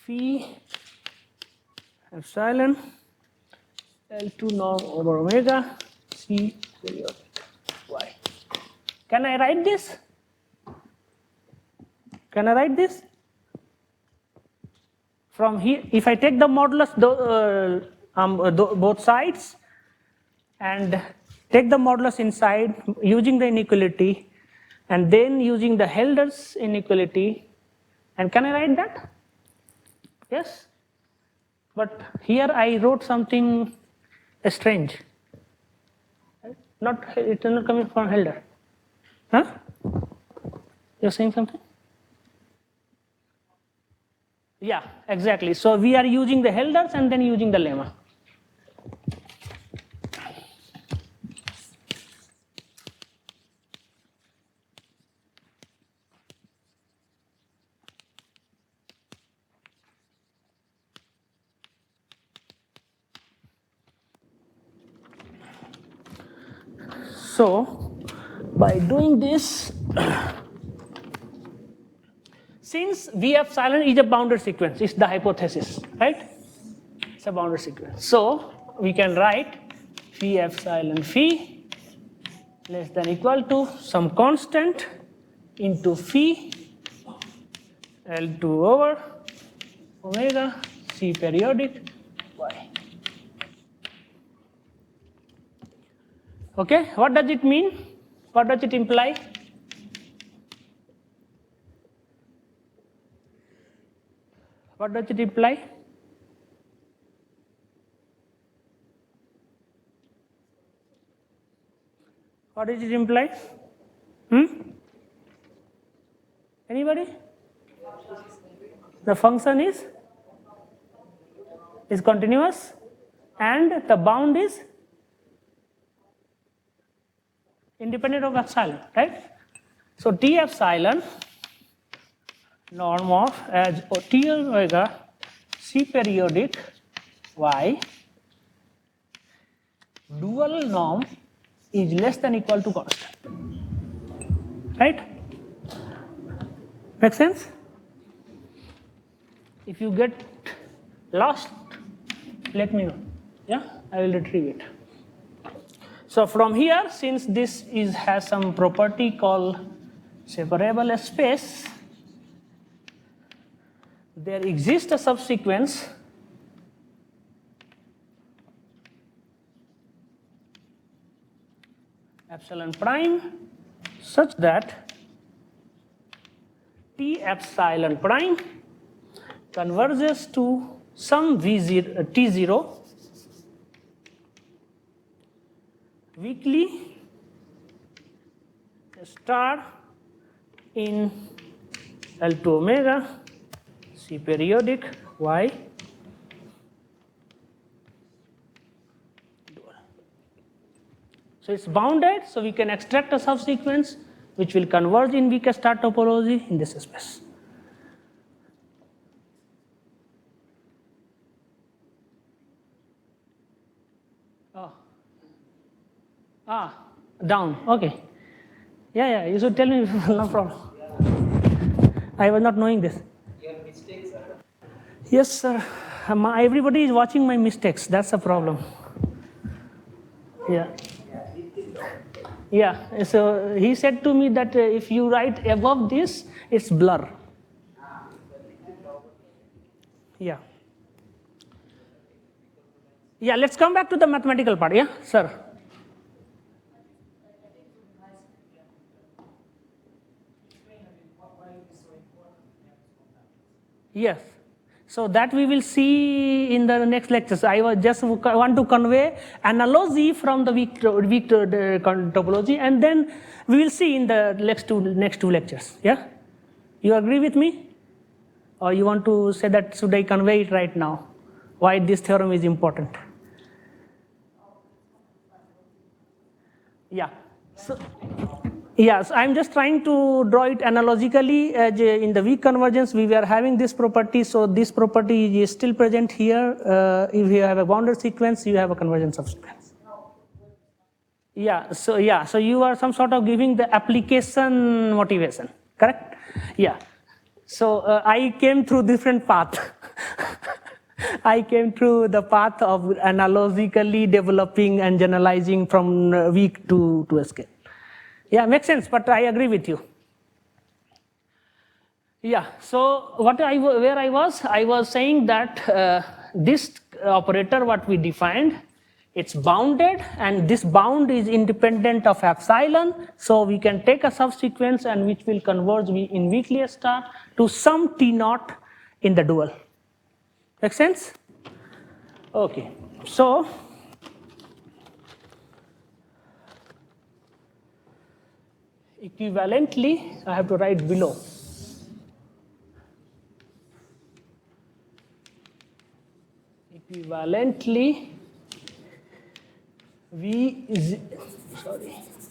A: phi epsilon L2 norm over omega C period Y. Can I write this? Can I write this? From here, if I take the modulus both sides and take the modulus inside using the inequality and then using the Helder's inequality, and can I write that? Yes? But here I wrote something strange. It is not coming from Helder. Huh? You're saying something? Yeah, exactly. So we are using the Helders and then using the lemma. So by doing this, since V epsilon is a bounded sequence, it's the hypothesis, right? It's a bounded sequence. So we can write phi epsilon phi less than equal to some constant into phi L2 over omega C periodic Y. Okay, what does it mean? What does it imply? What does it imply? What does it imply? Anybody? The function is continuous and the bound is independent of epsilon, right? So T epsilon norm of as T omega C periodic Y dual norm is less than equal to constant, right? Make sense? If you get lost, let me know. Yeah, I will retrieve it. So from here, since this has some property called separable space, there exists a subsequence epsilon prime such that T epsilon prime converges to some V0, T0 weakly star in L2 omega C periodic Y So it's bounded, so we can extract a subsequence which will converge in weak star topology in this space. Down, okay. Yeah, you should tell me, no problem. I was not knowing this.
B: Your mistakes are.
A: Yes, sir. Everybody is watching my mistakes. That's the problem. Yeah. Yeah. So he said to me that if you write above this, it's blur. Yeah. Yeah. Let's come back to the mathematical part. Yeah, sir. Yes. So that we will see in the next lectures. I was just want to convey analogy from the weak topology, and then we will see in the next two lectures. Yeah, you agree with me, or you want to say that should I convey it right now? Why this theorem is important? Yeah. So. Yes, I'm just trying to draw it analogically. As in the weak convergence, we were having this property, so this property is still present here. If you have a bounded sequence, you have a convergence of sequence. So you are some sort of giving the application motivation, correct? Yeah. So I came through different path. I came through the path of analogically developing and generalizing from weak to a scale. Yeah, makes sense, but I agree with you. Yeah, so where I was saying that this operator, what we defined, it's bounded, and this bound is independent of epsilon, so we can take a subsequence and which will converge in weakly star to some T naught in the dual. Make sense? Okay, so equivalently, I have to write below. Equivalently,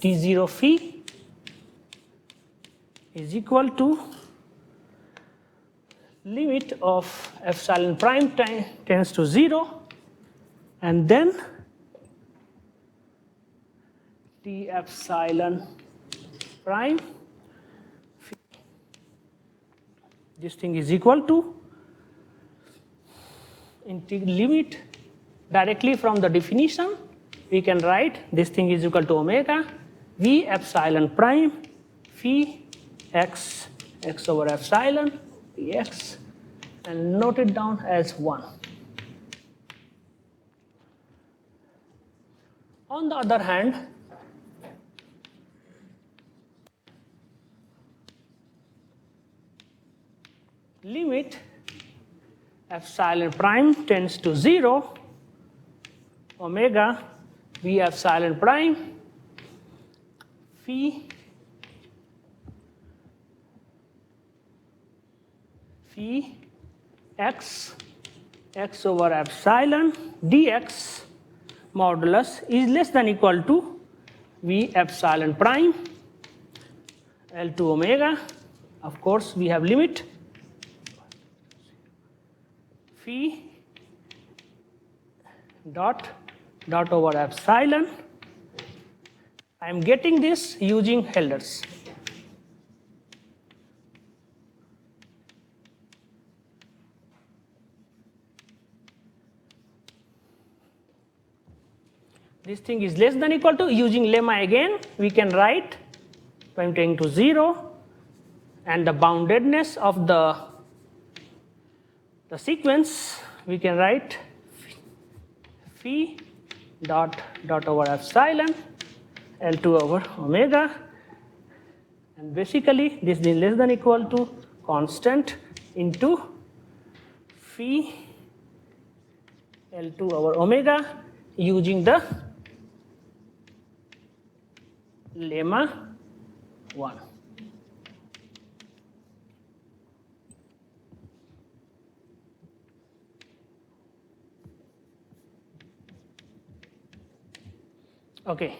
A: T0 phi is equal to limit of epsilon prime tends to 0, and then T epsilon prime phi. This thing is equal to limit directly from the definition. We can write this thing is equal to omega v epsilon prime phi x over epsilon dx, and note it down as 1. On the other hand, limit epsilon prime tends to 0 omega v epsilon prime phi x over epsilon dx modulus is less than equal to v epsilon prime L2 omega. Of course, we have limit phi dot over epsilon. I am getting this using Helders. This thing is less than equal to, using lemma again, we can write pointing to 0, and the boundedness of the sequence, we can write phi dot over epsilon L2 over omega, and basically this is less than equal to constant into phi L2 over omega using the lemma 1. Okay,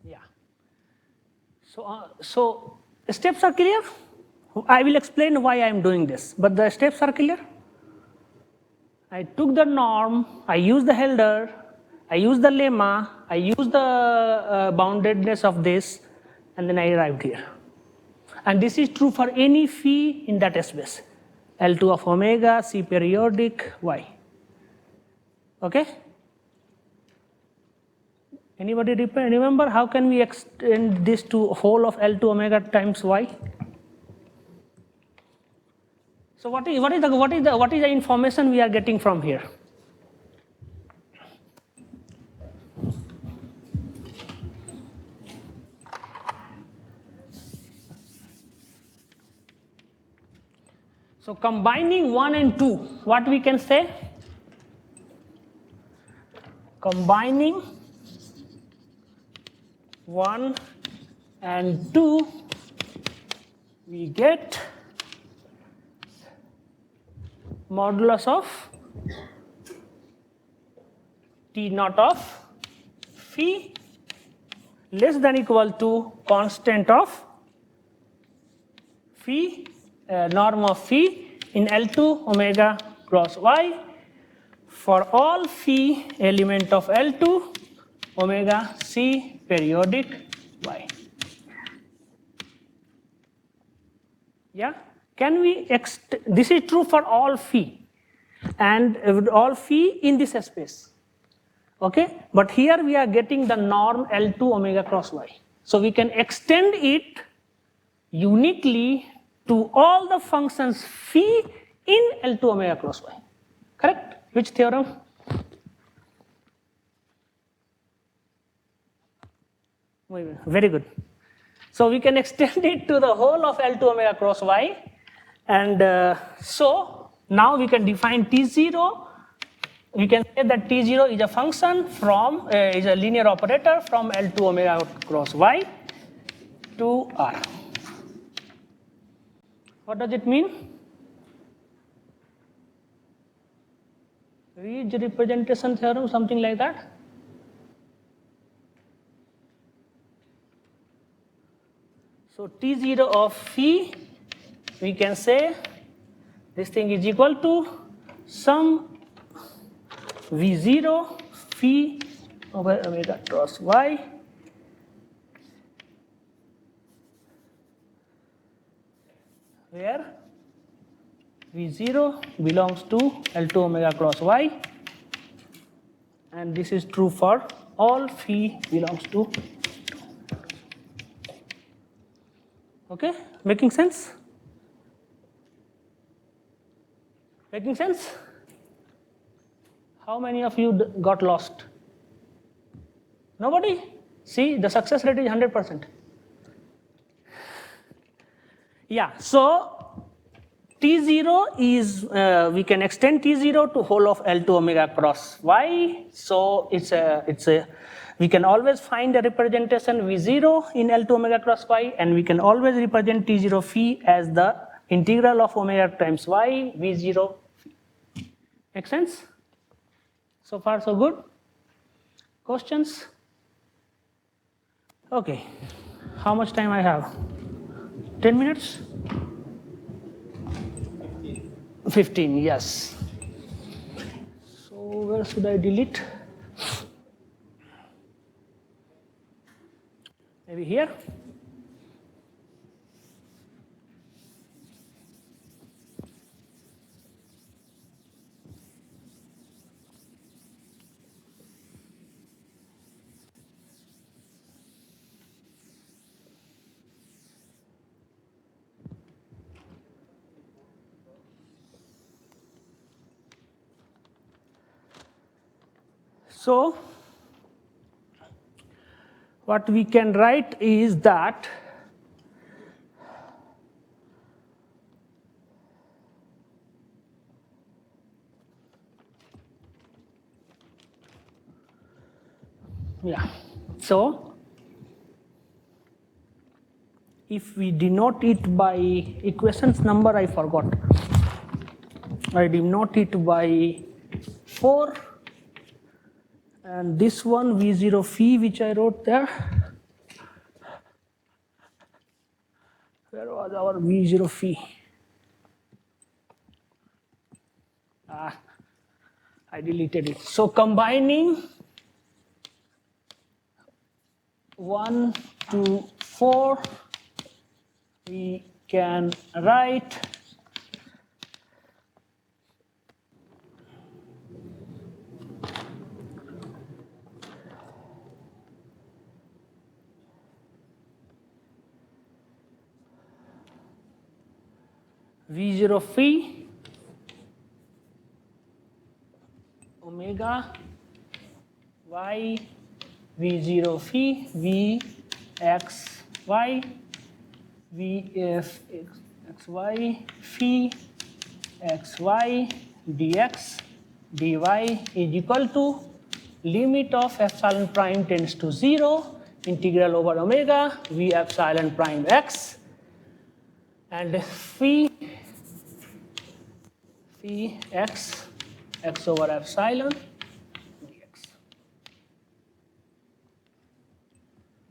A: Yeah. So steps are clear? I will explain why I am doing this, but the steps are clear? I took the norm, I used the Helder, I used the lemma, I used the boundedness of this, and then I arrived here. And this is true for any phi in that space. L2 of omega, C periodic, Y. Okay? Anybody remember how can we extend this to whole of L2 omega times Y? So what is the information we are getting from here? So combining 1 and 2, what we can say? Combining 1 and 2, we get modulus of T naught of phi less than equal to constant of phi, norm of phi in L2 omega cross Y for all phi element of L2 omega C periodic Y. Yeah? Can we this is true for all phi and all phi in this space. Okay? But here we are getting the norm L2 omega cross Y. So we can extend it uniquely to all the functions phi in L2 omega cross Y. Correct? Which theorem? Very good. So we can extend it to the whole of L2 omega cross Y. And so now we can define T0. We can say that T0 is a function from, is a linear operator from L2 omega cross Y to R. What does it mean? Ridge representation theorem, something like that. So T0 of phi, we can say this thing is equal to some V0 phi over omega cross Y where V0 belongs to L2 omega cross Y, and this is true for all phi belongs to. Okay, making sense? Making sense? How many of you got lost? Nobody? See, the success rate is 100%. Yeah, so T0 is, we can extend T0 to whole of L2 omega cross Y. So we can always find a representation V0 in L2 omega cross Y, and we can always represent T0 phi as the integral of omega times Y V0 phi. Make sense? So far so good? Questions? Okay, how much time I have? 10 minutes? 15, yes. So where should I delete? Maybe here? So what we can write is that so if we denote it by equations number, I forgot. I denote it by 4, and this one V0 phi which I wrote there, Where was our V0 phi? I deleted it. So combining 1, 2, 4, we can write V0 phi omega y V0 phi v x y v f x y phi x y dx dy is equal to limit of epsilon prime tends to 0 integral over omega v epsilon prime x and phi x over epsilon dx.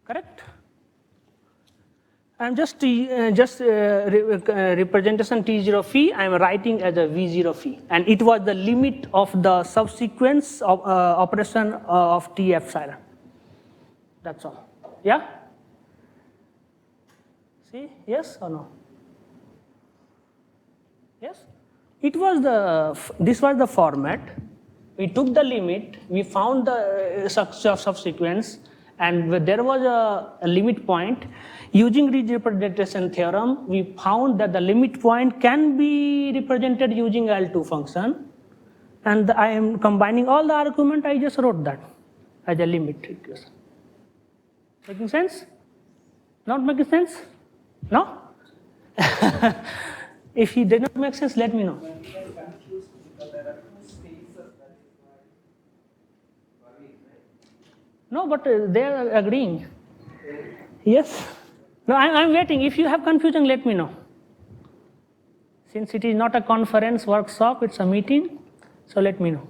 A: Correct? I'm just representation T0 phi I am writing as a V0 phi, and it was the limit of the subsequence of operation of T epsilon. That's all. Yeah? See? Yes or no? Yes? It was this was the format. We took the limit, we found the subsequence, and there was a limit point. Using representation theorem, we found that the limit point can be represented using L2 function. And I am combining all the argument, I just wrote that as a limit equation. Making sense? Not making sense? No? If it did not make sense, let me know.
B: When we are confused because there are two spaces, that is why Ravi, right?
A: No, but they are agreeing. Yes? No, I'm waiting. If you have confusion, let me know. Since it is not a conference workshop, it's a meeting, so let me know.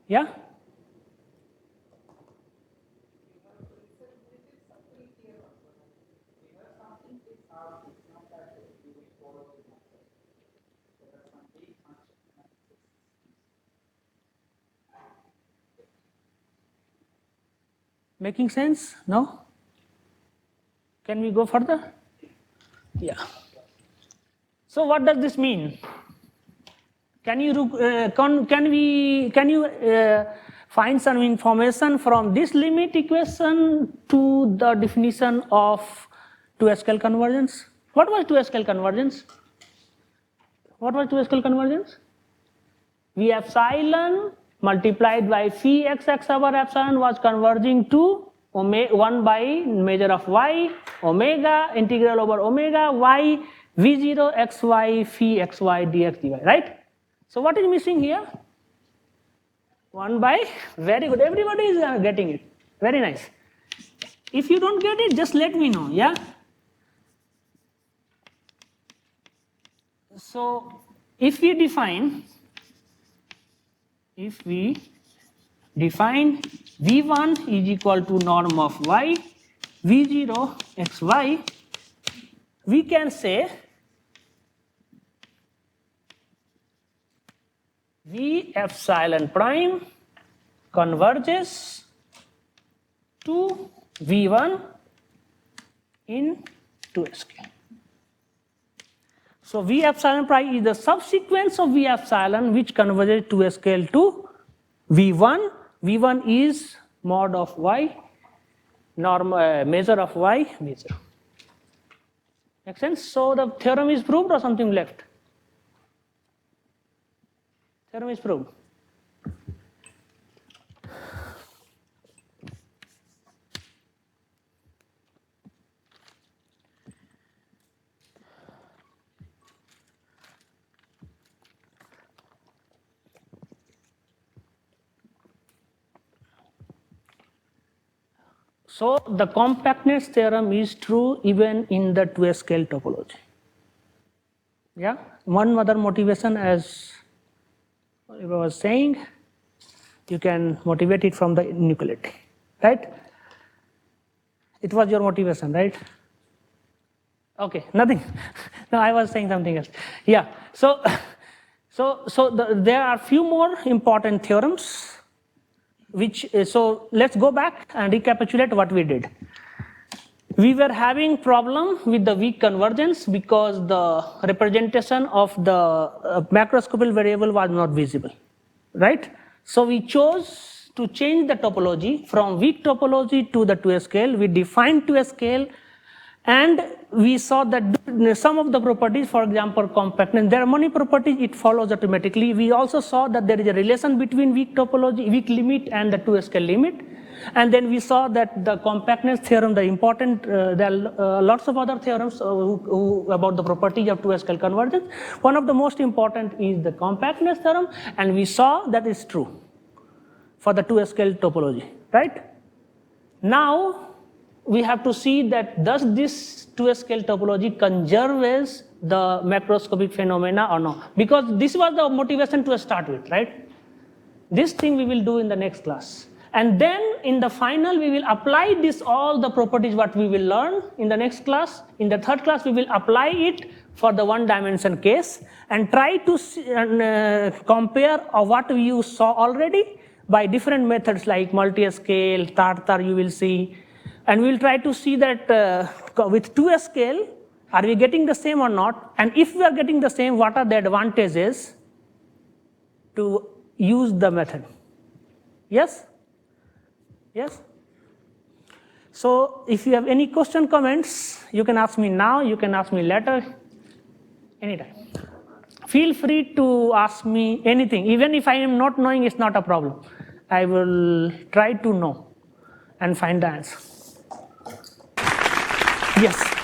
A: Yeah? Making sense? No? Can we go further? Yeah. So what does this mean? Can you find some information from this limit equation to the definition of two-scale convergence? What was two-scale convergence? What was two-scale convergence? V epsilon multiplied by phi x over epsilon was converging to 1 by measure of y omega integral over omega y v0 xy phi xy dx dy, right? So what is missing here? 1 by, very good, everybody is getting it, very nice. If you don't get it, just let me know, yeah? So if we define v1 is equal to norm of y, v0 xy, we can say v epsilon prime converges to v1 in 2-scale. So v epsilon prime is the subsequence of v epsilon which converges 2-scale to v1. v1 is mod of y, measure of y, measure. Make sense? So the theorem is proved or something left? Theorem is proved. So the compactness theorem is true even in the 2-scale topology. Yeah, one other motivation, as I was saying, you can motivate it from the inequality, right? It was your motivation, right? Okay, nothing. No, I was saying something else. Yeah. So there are few more important theorems. So let's go back and recapitulate what we did. We were having problem with the weak convergence because the representation of the macroscopic variable was not visible, right? So we chose to change the topology from weak topology to the 2 scale. We defined 2 scale, and we saw that some of the properties, for example, compactness, there are many properties, it follows automatically. We also saw that there is a relation between weak topology, weak limit and the 2 scale limit. And then we saw that the compactness theorem, the important, there are lots of other theorems about the properties of 2 scale convergence. One of the most important is the compactness theorem, and we saw that is true for the 2 scale topology, right? Now, we have to see that does this 2 scale topology conserves the macroscopic phenomena or no? Because this was the motivation to start with, right? This thing we will do in the next class. And then in the final, we will apply this, all the properties what we will learn in the next class. In the third class, we will apply it for the 1 dimension case and try to compare what you saw already by different methods like multi-scale, Tartar you will see. And we will try to see that with 2 scale, are we getting the same or not? And if we are getting the same, what are the advantages to use the method? Yes? Yes? So if you have any question, comments, you can ask me now, you can ask me later, anytime. Feel free to ask me anything. Even if I am not knowing, it's not a problem. I will try to know and find the answer. Yes.